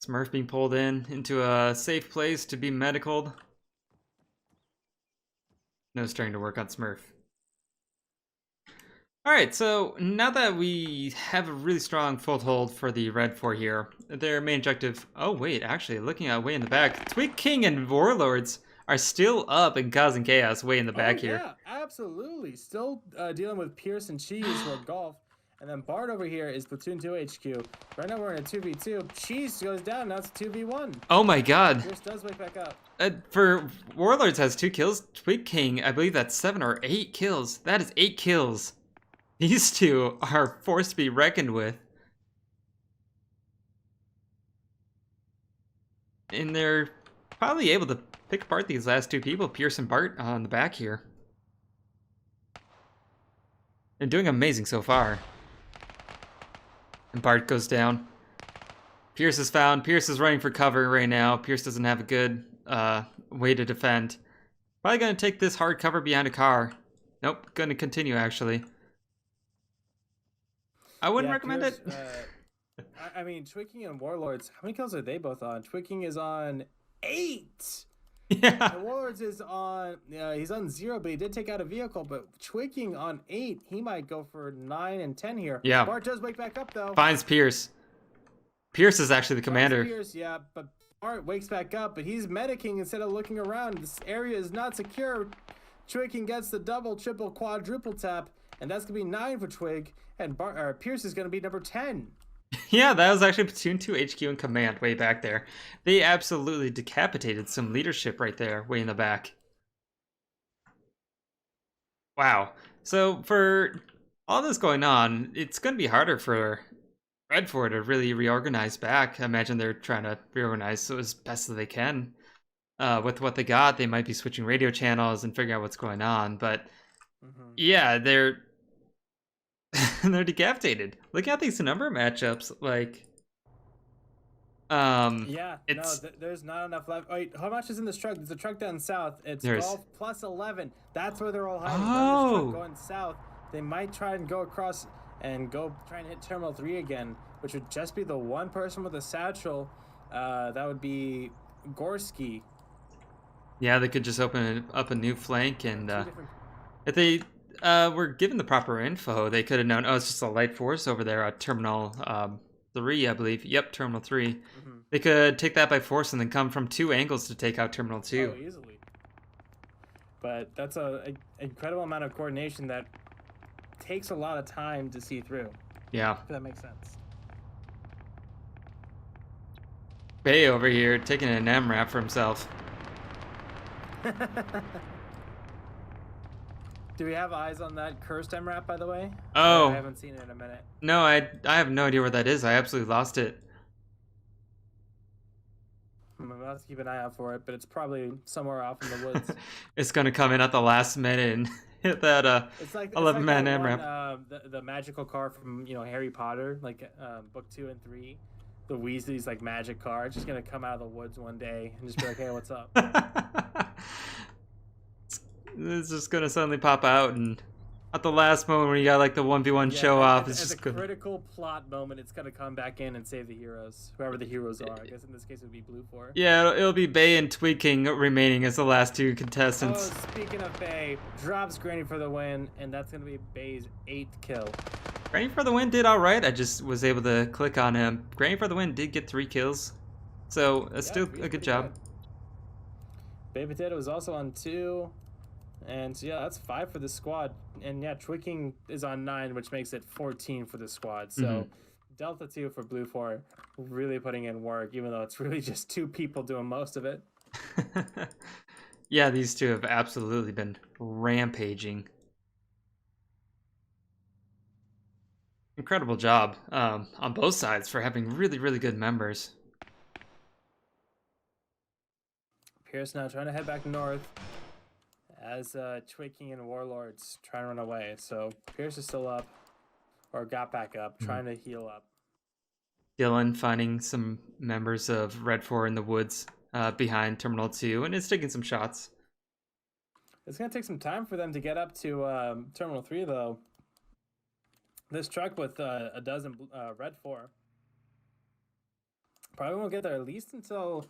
Smurf being pulled into a safe place to be medicaled. No starting to work on Smurf. Alright, so now that we have a really strong foothold for the Red 4 here, their main objective... Oh wait, actually, looking at way in the back, Twig King and Warlords are still up and causing chaos way in the back here. Yeah, absolutely. Still dealing with Pierce and Cheese for golf. And then Bart over here is Platoon 2 HQ. Right now we're in a 2v2. Cheese goes down, now it's a 2v1. Oh my god. Pierce does wake back up. For Warlords has 2 kills, Twig King, I believe that's 7 or 8 kills. That is 8 kills. These two are forced to be reckoned with. And they're probably able to pick apart these last 2 people, Pierce and Bart, on the back here. They're doing amazing so far. And Bart goes down. Pierce is found. Pierce is running for cover right now. Pierce doesn't have a good way to defend. Probably going to take this hard cover behind a car. Nope, going to continue actually. I wouldn't recommend Pierce, it. I mean, Twig King and Warlords, how many kills are they both on? Twig King is on 8. Yeah. And Warlords is on, he's on 0, but he did take out a vehicle. But Twig King on 8, he might go for 9 and 10 here. Yeah. Bart does wake back up though. Finds Pierce. Pierce is actually the Finds commander. Pierce, yeah, but Bart wakes back up, but he's medicing instead of looking around. This area is not secure. Twig King gets the double, triple, quadruple tap, and that's gonna be 9 for Twig. And Pierce is gonna be number 10. Yeah, that was actually Platoon 2 HQ in command way back there. They absolutely decapitated some leadership right there, way in the back. Wow. So for all this going on, it's going to be harder for Red 4 to really reorganize back. I imagine they're trying to reorganize so as best as they can. With what they got, they might be switching radio channels and figuring out what's going on. But yeah, they're they're decapitated. Look at these number matchups. Like, Yeah, it's no, there's not enough left. Wait, how much is in this truck? There's a truck down south. It's There's- golf plus 11. That's where they're all hiding. Oh. This truck going south. They might try and go across and go try and hit Terminal 3 again, which would just be the one person with a satchel. That would be Gorski. yeah, they could just open up a new flank and Two different- if they were given the proper info, they could have known, oh, it's just a light force over there at Terminal 3, I believe. Yep, Terminal 3. They could take that by force and then come from 2 angles to take out Terminal 2. Oh, easily. But that's an incredible amount of coordination that takes a lot of time to see through, Yeah. if that makes sense. Bay over here taking an M-Wrap for himself. Do we have eyes on that cursed MRAP, by the way? Oh. I haven't seen it in a minute. No, I have no idea where that is. I absolutely lost it. I'm gonna have to keep an eye out for it, but it's probably somewhere off in the woods. It's gonna come in at the last minute and hit that It's like 11-man that M-Wrap. one, the magical car from Harry Potter, like book 2 and 3. The Weasley's like magic car. It's just gonna come out of the woods one day and just be like, "Hey, what's up?" It's just gonna suddenly pop out, and at the last moment when you got like the 1v1 Yeah, show off, at it's just a gonna... critical plot moment. It's gonna come back in and save the heroes, whoever the heroes are. I guess in this case it would be Blue 4. Yeah, it'll be Bay and Twig King remaining as the last 2 Oh, contestants. speaking of Bay, drops Granny for the win, and that's gonna be Bay's 8th kill. Granny for the Win did alright. I just was able to click on him. Granny for the Win did get 3 kills, so that's still he's a pretty good job. Bay Potato is also on 2. And so, yeah, that's 5 for the squad. And yeah, Twicking is on 9, which makes it 14 for the squad. So Delta 2 for Blue 4, really putting in work, even though it's really just 2 people doing most of it. Yeah, these two have absolutely been rampaging. Incredible job on both sides for having really, really good members. Pierce now trying to head back north as Twig King and Warlords trying to run away. So Pierce is still up, or got back up, trying to heal up. Dylan finding some members of Red 4 in the woods behind Terminal 2 and is taking some shots. It's going to take some time for them to get up to Terminal 3, though. This truck with a dozen Red 4 probably won't get there at least until,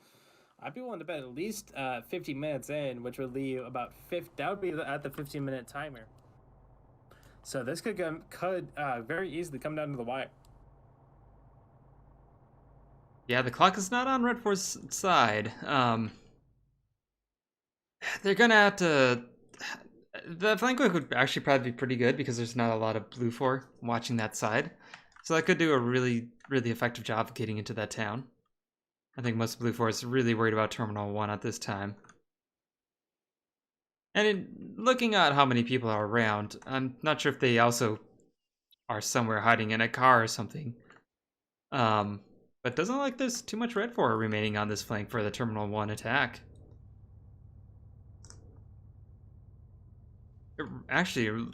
I'd be willing to bet, at least 50 minutes in, which would leave about that would be at the 15-minute timer. So this could very easily come down to the wire. Yeah, the clock is not on Red 4's side. They're gonna have to. The flank would actually probably be pretty good because there's not a lot of Blue 4 watching that side. So that could do a really, really effective job of getting into that town. I think most Blue 4 is really worried about Terminal 1 at this time. And looking at how many people are around, I'm not sure if they also are somewhere hiding in a car or something. But doesn't look like there's too much Red 4 remaining on this flank for the Terminal 1 attack. Actually,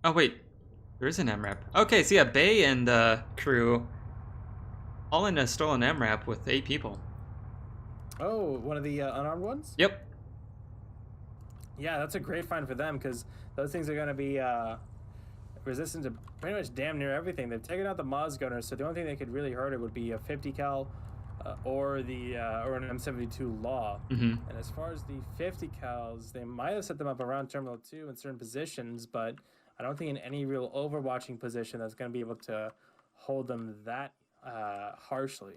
oh wait, there is an MRAP. Okay, so yeah, Bay and crew all in a stolen MRAP with 8 people. Oh, one of the unarmed ones? Yep. Yeah, that's a great find for them because those things are going to be resistant to pretty much damn near everything. They've taken out the Moz gunner, so the only thing they could really hurt it would be a 50 cal or an M72 Law. And as far as the 50 cals, they might have set them up around Terminal 2 in certain positions, but I don't think in any real overwatching position that's going to be able to hold them that harshly.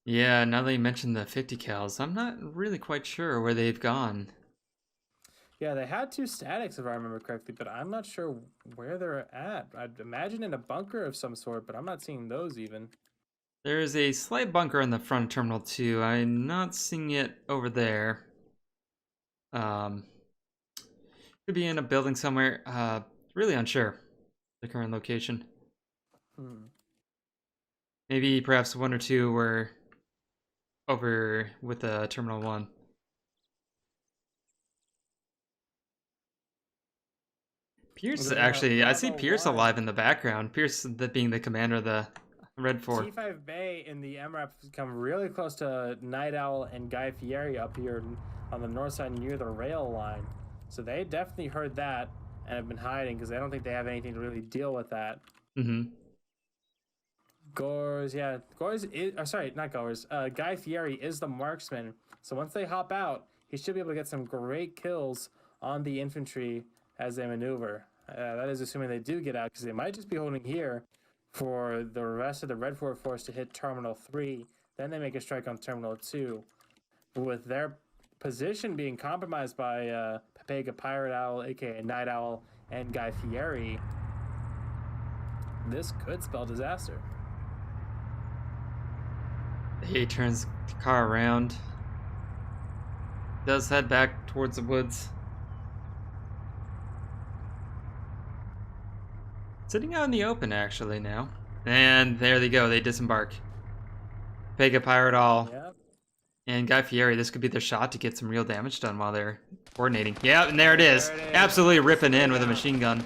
Yeah, now that you mentioned the 50 cals, I'm not really quite sure where they've gone. Yeah, they had 2 statics if I remember correctly, but I'm not sure where they're at. I'd imagine in a bunker of some sort, but I'm not seeing those even. There is a slight bunker in the front of Terminal 2. I'm not seeing it over there. Could be in a building somewhere. Really unsure the current location. Maybe perhaps 1 or 2 were over with Terminal 1. Pierce, actually, I see Pierce alive in the background. Pierce being the commander of the Red 4. T5 Bay in the MRAP has come really close to Night Owl and Guy Fieri up here on the north side near the rail line. So they definitely heard that and have been hiding because they don't think they have anything to really deal with that. Gores, yeah. Gores is, sorry, not Gores. Guy Fieri is the marksman. So once they hop out, he should be able to get some great kills on the infantry as they maneuver. That is assuming they do get out because they might just be holding here for the rest of the Red 4 force to hit Terminal 3. Then they make a strike on Terminal 2. But with their position being compromised by Pepega Pirate Owl, aka Night Owl, and Guy Fieri, this could spell disaster. He turns the car around. Does head back towards the woods. Sitting out in the open, actually, now. And there they go. They disembark. Pega Pirate All and Guy Fieri. This could be their shot to get some real damage done while they're coordinating. Yeah, and there it is. Absolutely ripping in with a machine gun.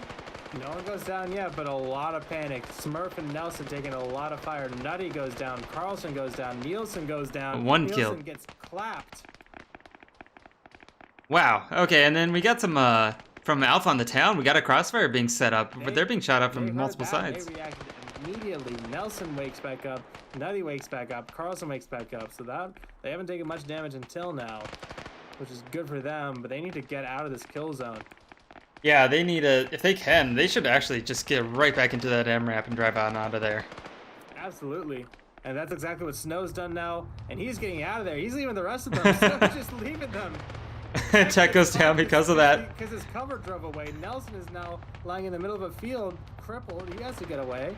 No one goes down yet, but a lot of panic. Smurf and Nelson taking a lot of fire. Nutty goes down. Carlson goes down. Nielsen goes down. One Nielsen kill. Gets clapped. Wow. Okay, and then we got some from Alpha on the town. We got a crossfire being set up, but they're being shot up from multiple sides. They reacted immediately. Nelson wakes back up. Nutty wakes back up. Carlson wakes back up. So that they haven't taken much damage until now, which is good for them. But they need to get out of this kill zone. Yeah, they need if they can, they should actually just get right back into that MRAP and drive out of there. Absolutely. And that's exactly what Snow's done now. And he's getting out of there. He's leaving the rest of them. Snow's just leaving them. Tech goes down because of that. Because his cover drove away. Nelson is now lying in the middle of a field, crippled. He has to get away.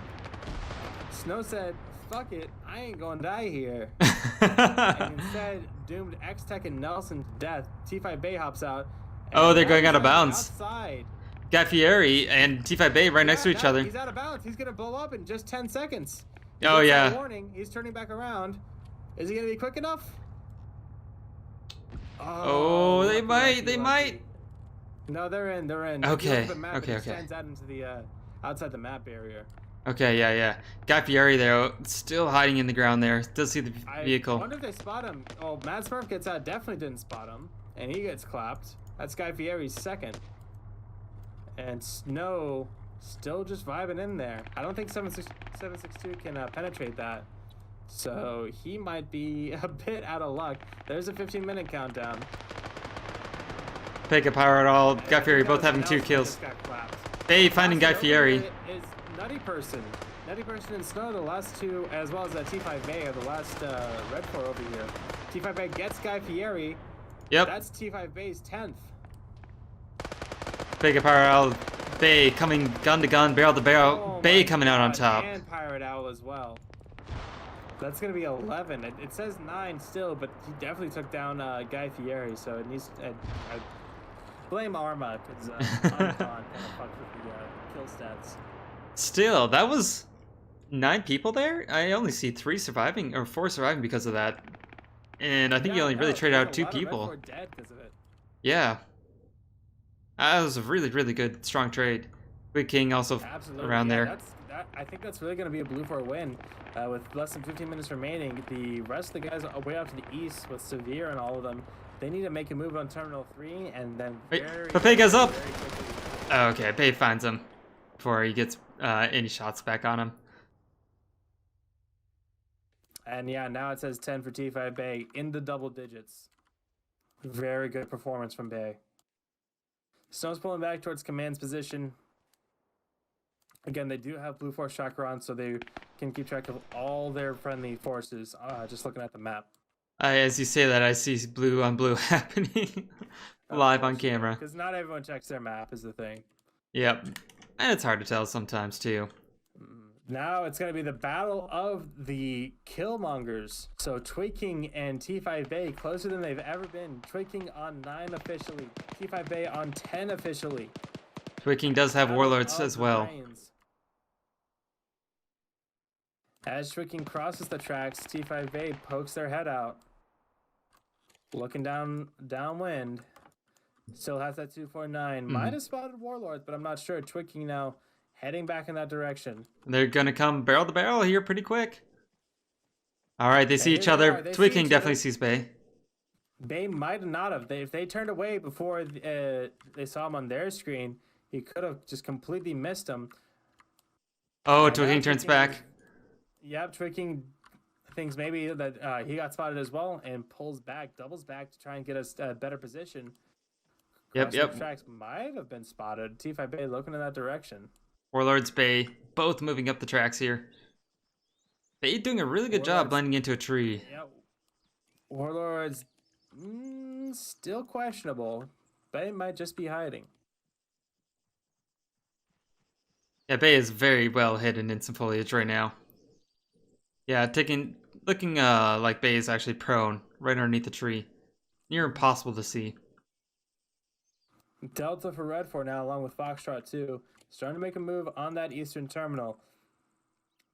Snow said, fuck it, I ain't gonna die here. And instead, doomed X-Tech and Nelson to death. T5 Bay hops out. Oh, and they're now going he's out of on the bounds. Outside. Guy Fieri and T5 Bay right next to Yeah, each no, other. He's out of bounds. He's gonna blow up in just 10 seconds. He Oh, gets that yeah. Warning. He's turning back around. Is he gonna be quick enough? Oh, they lucky, might. lucky, They lucky. might. No, they're in. They're in. Okay, If you look at the map, okay, it okay. extends out into the outside the map barrier. Okay, yeah. Guy Fieri there, still hiding in the ground there. Still see the I vehicle. wonder if they spot him. Oh, Matt Smurf gets out. Definitely didn't spot him, and he gets clapped. That's Guy Fieri's second. And Snow still just vibing in there. I don't think 762 can penetrate that. So he might be a bit out of luck. There's a 15-minute countdown. Pick up power at all. Guy And Fieri that both was having Nelson 2 kills. just got clapped. Bay finding Guy Last Fieri. over is Nutty Person. Nutty Person and Snow, the last two, as well as T5 Bay, are the last Red 4 over here. T5 Bay gets Guy Fieri. Yep. That's T5 Bay's 10th. Pick up power at all. Bay coming gun to gun, barrel to barrel. Oh Bay my coming out on God, top. And Pirate Owl as well. That's going to be 11. It says 9 still, but he definitely took down Guy Fieri, so it needs... I blame Arma, because Uncon kind of fucked with the kill stats. Still, that was 9 people there? I only see 3 surviving, or 4 surviving because of that. And I think you only really traded out 2 people. Red 4 dead because of it. Yeah. That was a really, really good, strong trade. Big King also Absolutely. around Yeah, there. I think that's really going to be a Blue 4 win. With less than 15 minutes remaining, the rest of the guys are way out to the east with Severe and all of them. They need to make a move on Terminal 3 and then Wait, very, Papega's up! very quickly. Oh, okay, Bay finds him before he gets any shots back on him. And yeah, now it says 10 for T5 Bay in the double digits. Very good performance from Bay. Snow's pulling back towards Command's position. Again, they do have Blue Force Chakra on, so they can keep track of all their friendly forces, just looking at the map. As you say that, I see blue on blue happening live on camera. Because not everyone checks their map is the thing. Yep. And it's hard to tell sometimes, too. Now it's going to be the battle of the Killmongers. So Twig-King and T5 Bay closer than they've ever been. Twig-King on 9 officially. T5 Bay on 10 officially. Twig King does have Battle warlords of as the well. Brains. As Twig-King crosses the tracks, T5 Bay pokes their head out. Looking downwind. Still has that 249. Might have spotted warlords, but I'm not sure. Twig-King now heading back in that direction. They're gonna come barrel to barrel here pretty quick. Alright, they see here each they other. are. They Twig see King each definitely other. sees Bay. They might have not have. If they turned away before they saw him on their screen, he could have just completely missed him. Oh, And Twig now King turns Twig-King back. Yep, Twig-King thinks maybe that he got spotted as well and pulls back, doubles back to try and get us a better position. Yep, Crossing yep. the tracks might have been spotted. T5 Bay looking in that direction. Warlords Bay, both moving up the tracks here. Bay doing a really good job Warlords- blending into a tree. Yep. Warlords, still questionable. Bay might just be hiding. Yeah, Bay is very well hidden in some foliage right now. Yeah, looking like Bay is actually prone right underneath the tree. Near impossible to see. Delta for Red 4 now, along with Foxtrot 2, starting to make a move on that eastern terminal.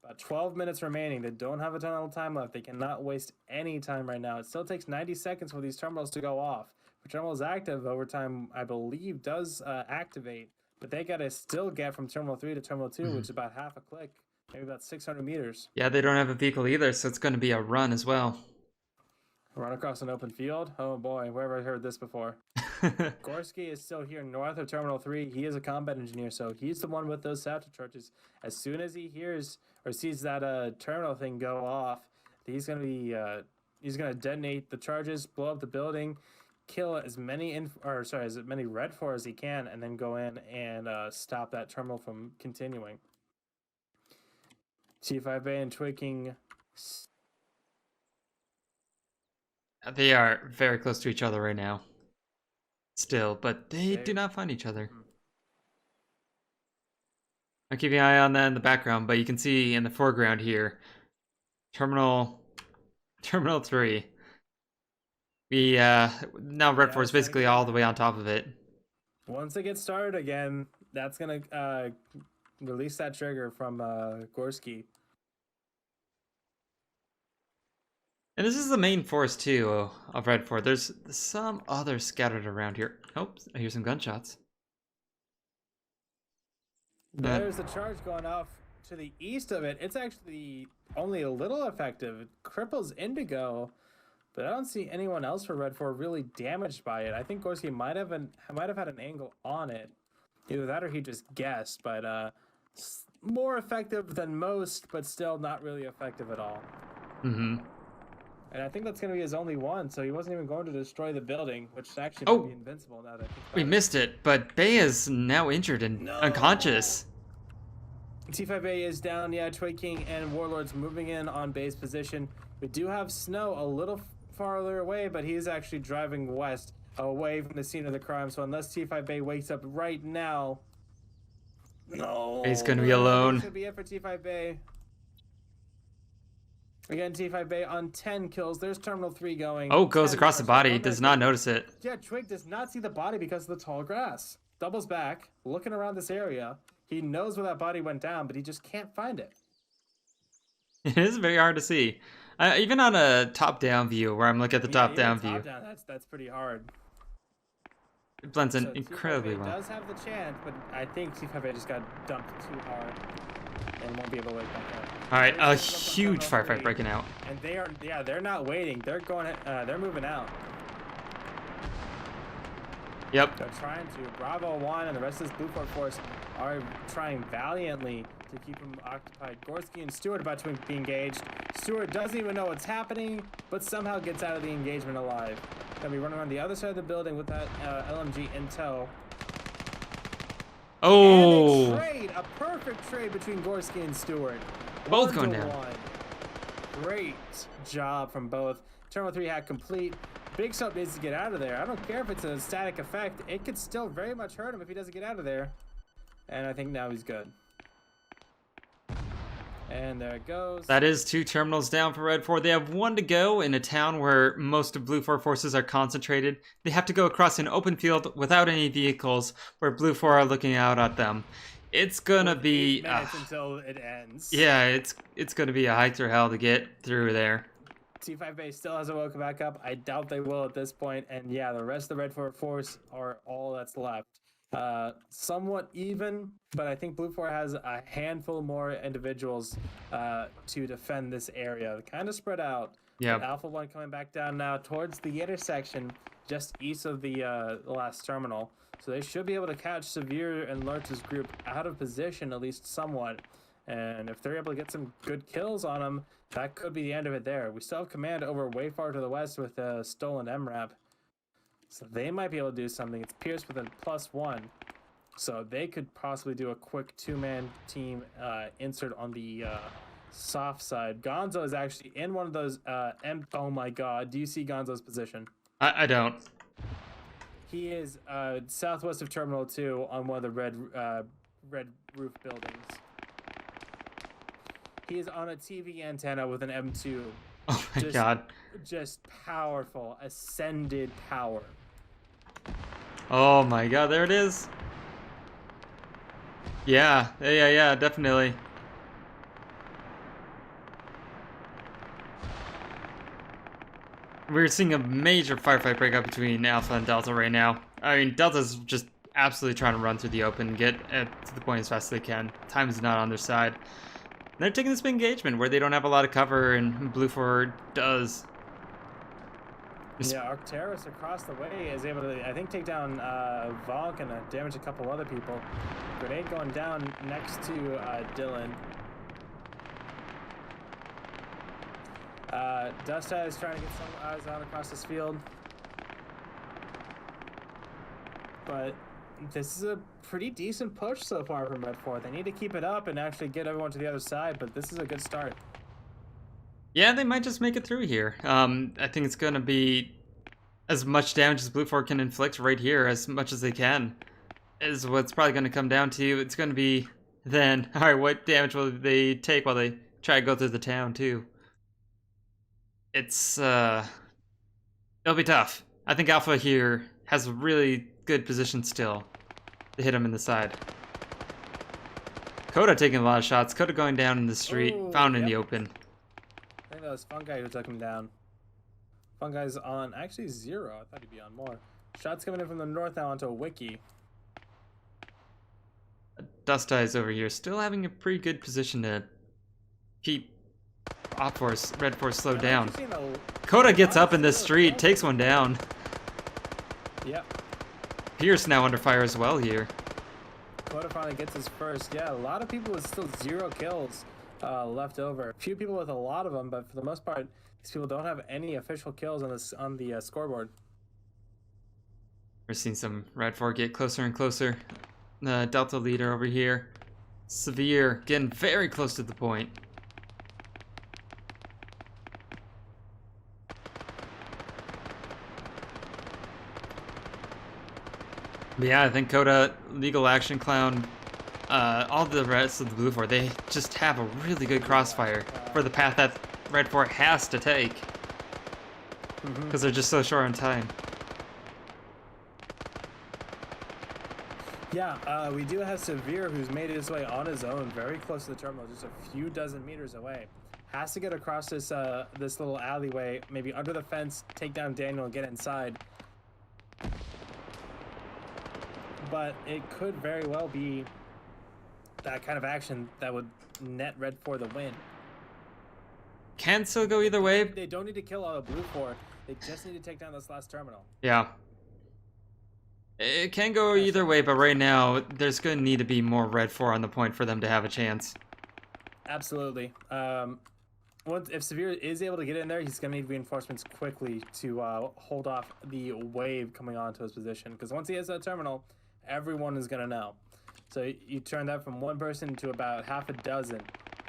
About 12 minutes remaining. They don't have a ton of time left. They cannot waste any time right now. It still takes 90 seconds for these terminals to go off. If terminal is active, overtime, I believe, does activate. But they got to still get from Terminal 3 to Terminal 2, which is about half a click. Maybe about 600 meters. Yeah, they don't have a vehicle either, so it's going to be a run as well. Run across an open field? Oh boy, where have I heard this before? Gorski is still here north of Terminal 3. He is a combat engineer, so he's the one with those satchel charges. As soon as he hears or sees that terminal thing go off, he's gonna detonate the charges, blow up the building, kill as many as many Red 4 as he can, and then go in and stop that terminal from continuing. T5 Bay and Twig-King. They are very close to each other right now. Still, but they They- do not find each other. I'm keeping an eye on that in the background, but you can see in the foreground here, Terminal 3. We now Red 4 is it's gonna basically get all the way on top of it. Once it gets started again, that's gonna release that trigger from Gorski. And this is the main force too of Red 4. There's some others scattered around here. Oh, I hear some gunshots. There's a charge going off to the east of it. It's actually only a little effective. It cripples Indigo, but I don't see anyone else for Red 4 really damaged by it. I think Gorski might have had an angle on it. Either that or he just guessed, but more effective than most, but still not really effective at all. Mm-hmm. And I think that's going to be his only one, so he wasn't even going to destroy the building, which actually Oh. might be invincible now that I think about We it. missed it, but Bay is now injured and No. unconscious. T5A is down, yeah, Twig King and Warlord's moving in on base position. We do have Snow a little farther away, but he is actually driving west, away from the scene of the crime, so unless T5A wakes up right now... No! He's gonna be alone. That should be it for T5A. Again, T5A on 10 kills. There's Terminal 3 going. Oh, goes 10 across the cars. body. One Does minute. not notice it. Yeah, Twig does not see the body because of the tall grass. Doubles back, looking around this area. He knows where that body went down, but he just can't find it. It is very hard to see. Even on a top-down view, where I'm looking at the Yeah, top-down even view, top-down, that's pretty hard. it blends in So incredibly T5A well. does have the chance, but I think T5A just got dumped too hard and won't be able to wake back up. All right, There's a someone from huge Terminal firefight 3, breaking out. And they're not waiting. They're going, they're moving out. Yep. They're trying to. Bravo 1 and the rest of this Blue Fort force are trying valiantly to keep him occupied. Gorski and Stewart about to be engaged. Stewart doesn't even know what's happening, but somehow gets out of the engagement alive. Gonna be running around the other side of the building with that LMG in tow. Oh, And a trade, a perfect trade between Gorski and Stewart. Both 1 going to down. 1. Great job from both. Terminal 3 hack complete. Big Soap needs to get out of there. I don't care if it's a static effect. It could still very much hurt him if he doesn't get out of there. And I think now he's good. And there it goes. that is 2 terminals down for Red 4. They have 1 to go in a town where most of Blue 4 forces are concentrated. They have to go across an open field without any vehicles where Blue 4 are looking out at them. It's gonna With be 8 minutes until it ends. yeah, it's gonna be a hike through hell to get through there. T5A still hasn't woken back up. I doubt they will at this point. And yeah, the rest of the Red Fort force are all that's left. Somewhat even, but I think Blue 4 has a handful more individuals to defend this area. Kind of spread out. Yeah. With Alpha 1 coming back down now towards the intersection just east of the last terminal. So they should be able to catch Severe and Lurch's group out of position, at least somewhat. And if they're able to get some good kills on them, that could be the end of it there. We still have command over way far to the west with a stolen MRAP. So they might be able to do something. It's Pierce with a +1. So they could possibly do a quick 2-man team insert on the soft side. Gonzo is actually in one of those oh my god, do you see Gonzo's position? I don't. He is southwest of Terminal 2 on one of the red roof buildings. He is on a TV antenna with an M2. Oh my Just- god. Just powerful, ascended power. Oh my god, there it is. Yeah, definitely. We're seeing a major firefight break out between Alpha and Delta right now. I mean, Delta's just absolutely trying to run through the open and get to the point as fast as they can. Time is not on their side. They're taking this big engagement where they don't have a lot of cover, and Blue 4 does. Yeah, Arcturus across the way is able to, I think, take down Vonk and damage a couple other people. Grenade going down next to Dylan. Dust is trying to get some eyes out across this field. But this is a pretty decent push so far from Red 4. They need to keep it up and actually get everyone to the other side, but this is a good start. Yeah, they might just make it through here. I think it's going to be as much damage as Blue 4 can inflict right here, as much as they can, is what's probably going to come down to. It's going to be then, all right, what damage will they take while they try to go through the town, too? It's it'll be tough. I think Alpha here has a really good position still to hit him in the side. Coda taking a lot of shots. Coda going down in the street, Ooh, found in the yep. open. I think that was Fungi who took him down. Fungi's on actually 0. I thought he'd be on more. Shots coming in from the north now onto a Wiki. Dust Eyes over here, still having a pretty good position to keep Op Force, Red Force slowed I'm down. actually seeing a Coda gets lot up in of the zero street, kills. takes one down. Yep. Pierce now under fire as well here. Coda finally gets his first. Yeah, a lot of people with still 0 kills left over. A few people with a lot of them, but for the most part, these people don't have any official kills on the scoreboard. We're seeing some Red 4 get closer and closer. The Delta leader over here. Severe, getting very close to the point. But yeah, I think Coda, Legal Action Clown, all the rest of the Blue 4, they just have a really good crossfire for the path that Red 4 has to take. Because they're just so short on time. Yeah, we do have Severe, who's made his way on his own, very close to the terminal, just a few dozen meters away. Has to get across this this little alleyway, maybe under the fence, take down Daniel and get inside. But it could very well be that kind of action that would net Red 4 the win. Can still go either way. They don't need to kill all the Blue 4. They just need to take down this last terminal. Yeah. It can go either way, but right now, there's going to need to be more Red 4 on the point for them to have a chance. Absolutely. If Severe is able to get in there, he's going to need reinforcements quickly to hold off the wave coming onto his position. Because once he hits that terminal, everyone is going to know. So you turn that from one person to about half a dozen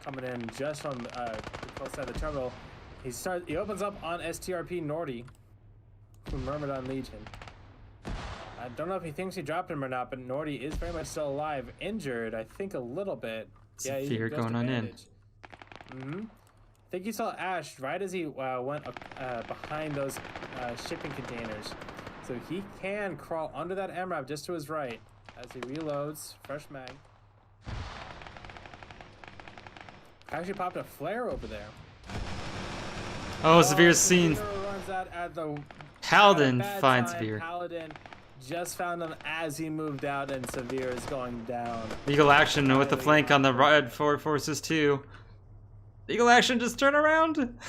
coming in just from the close side of the terminal. He opens up on STRP Nordy from Myrmidon Legion. I don't know if he thinks he dropped him or not, but Nordy is very much still alive. Injured, I think, a little bit. Yeah, he's Severe just going on in. I think you saw Ash right as he went behind those shipping containers. So he can crawl under that MRAP just to his right as he reloads. Fresh mag. Actually popped a flare over there. Oh, Severe's seen. Severe runs out at the Paladin at a bad finds time. Severe. Paladin just found him as he moved out, and Severe is going down. Legal Action with the flank on the Red 4 forces too. Legal Action, just turn around.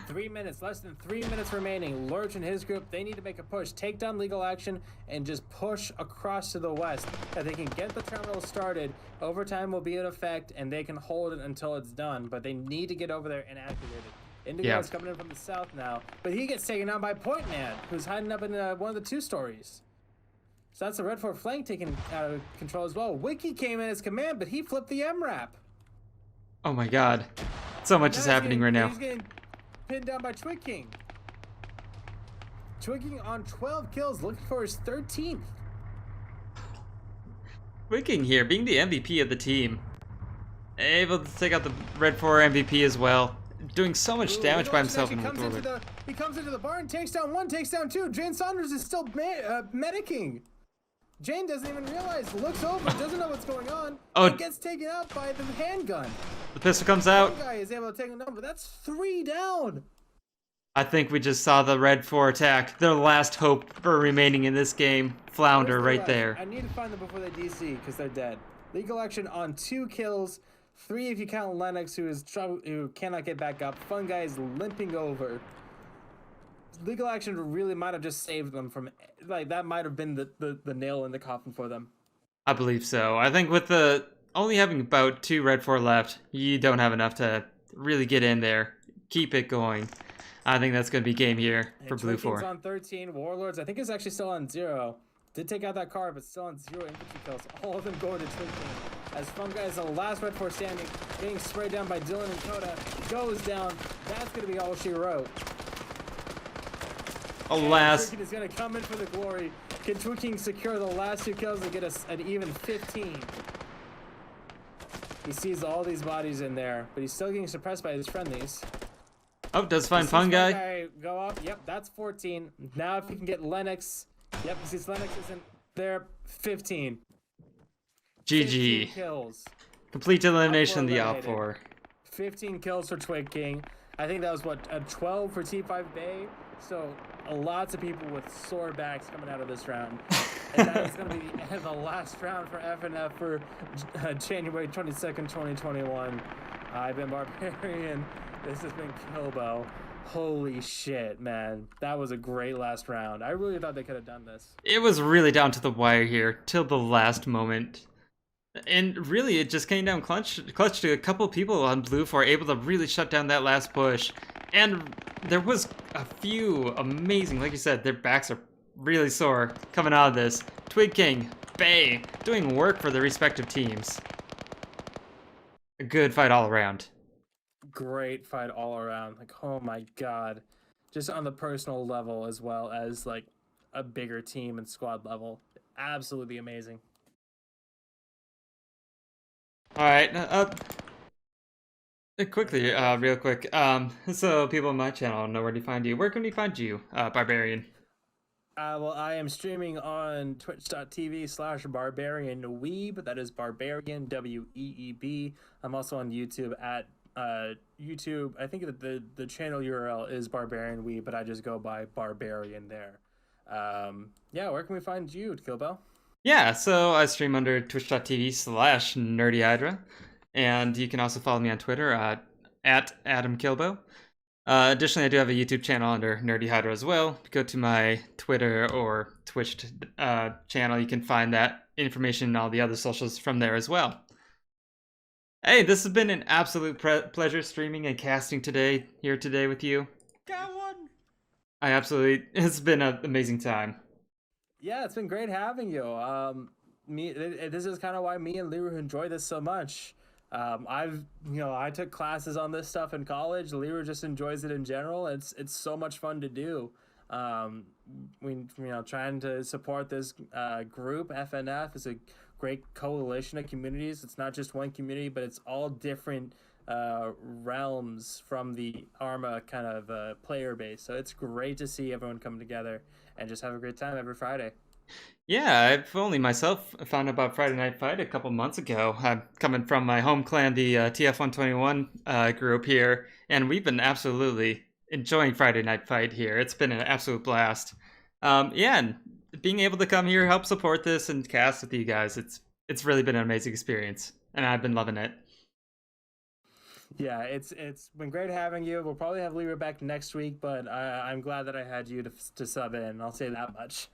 3 minutes, less than 3 minutes remaining. Lurch and his group, they need to make a push. Take down Legal Action and just push across to the west. If they can get the terminal started, overtime will be in effect and they can hold it until it's done. But they need to get over there and activate it. Indigo is coming in from the south now, but he gets taken out by Point Man, who's hiding up in one of the 2 stories. So that's the Red 4 flank taken out of control as well. Wiki came in as command, but he flipped the MRAP. Oh my god. So much is happening right now. He's getting pinned down by Twig King. Twig King on 12 kills, looking for his 13th. Wicking here, being the MVP of the team. Able to take out the Red 4 MVP as well. Doing so much damage by himself in the doorway. He comes into the barn, takes down 1, takes down 2. Jane Saunders is still medicing. Jane doesn't even realize, looks over, doesn't know what's going on. Oh. He gets taken out by the handgun. The pistol comes out. One guy is able to take him down, but that's 3 down. I think we just saw the Red 4 attack. Their last hope for remaining in this game. Flounder Where's the right rest? there. I need to find them before they DC because they're dead. Legal Action on 2 kills, 3 if you count Lennox, who cannot get back up. Fun Guy is limping over. Legal Action really might have just saved them from, like, that might have been the nail in the coffin for them. I believe so. I think with the only having about 2 Red 4 left, you don't have enough to really get in there. Keep it going. I think that's going to be game here for Blue 4. on 13. Warlords, I think, is actually still on 0. Did take out that car, but still on 0 infantry kills. All of them going to Twig King. As Fun Guy is the last Red 4 standing, getting sprayed down by Dylan and Coda, goes down. That's going to be all she wrote. Alas. Twig King is going to come in for the glory. Can Twig King secure the last 2 kills and get us an even 15? He sees all these bodies in there, but he's still getting suppressed by his friendlies. Oh, does find You see fun Fun guy. go up. Yep, that's 14. Now if you can get Lennox. Yep, since Lennox isn't there, 15. 15 GG. kills. Complete elimination of the eliminated. Op 4. 15 kills for Twig King. I think that was what, a 12 for T5 Bay. So lots of people with sore backs coming out of this round. And that is going to be the end of the last round for FNF for January 22nd, 2021. I've been Barbarian. This has been Kilbo. Holy shit, man. That was a great last round. I really thought they could have done this. It was really down to the wire here, till the last moment. And really, it just came down clutch to a couple people on blue for able to really shut down that last push. And there was a few amazing, like you said, their backs are really sore coming out of this. Twig King, Bay, doing work for their respective teams. A good fight all around. Great fight all around. Like, oh my god. Just on the personal level as well as like a bigger team and squad level. Absolutely amazing. Alright, quickly, real quick, so people on my channel know where to find you. Where can we find you, Barbarian? Well, I am streaming on twitch.tv/barbarianweeb. That is Barbarian, W-E-E-B. I'm also on YouTube at YouTube. I think that the channel URL is Barbarian Weeb, but I just go by Barbarian there. Yeah, where can we find you, Kilbo? Yeah, so I stream under twitch.tv/nerdydra, and you can also follow me on Twitter at Adam Kilbo. Additionally, I do have a YouTube channel under Nerdy Hydra as well. If you go to my Twitter or Twitch channel, you can find that information and all the other socials from there as well. Hey, this has been an absolute pleasure streaming and casting here today with you. Got one. It's been an amazing time. Yeah, it's been great having you. This is kind of why me and Liru enjoy this so much. I took classes on this stuff in college. Liru just enjoys it in general. It's so much fun to do. Trying to support this group. FNF is a great coalition of communities. It's not just one community, but it's all different realms from the ARMA kind of player base. So it's great to see everyone come together and just have a great time every Friday. Yeah, I've only myself found out about Friday Night Fight a couple months ago. I'm coming from my home clan, the TF121 group here, and we've been absolutely enjoying Friday Night Fight here. It's been an absolute blast. And being able to come here, help support this, and cast with you guys, it's really been an amazing experience, and I've been loving it. Yeah, it's been great having you. We'll probably have Lyra back next week, but I'm glad that I had you to sub in. I'll say that much.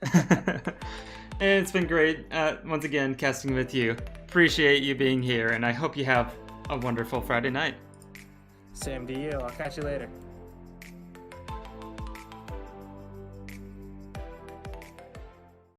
And it's been great, once again, casting with you. Appreciate you being here, and I hope you have a wonderful Friday night. Same to you. I'll catch you later.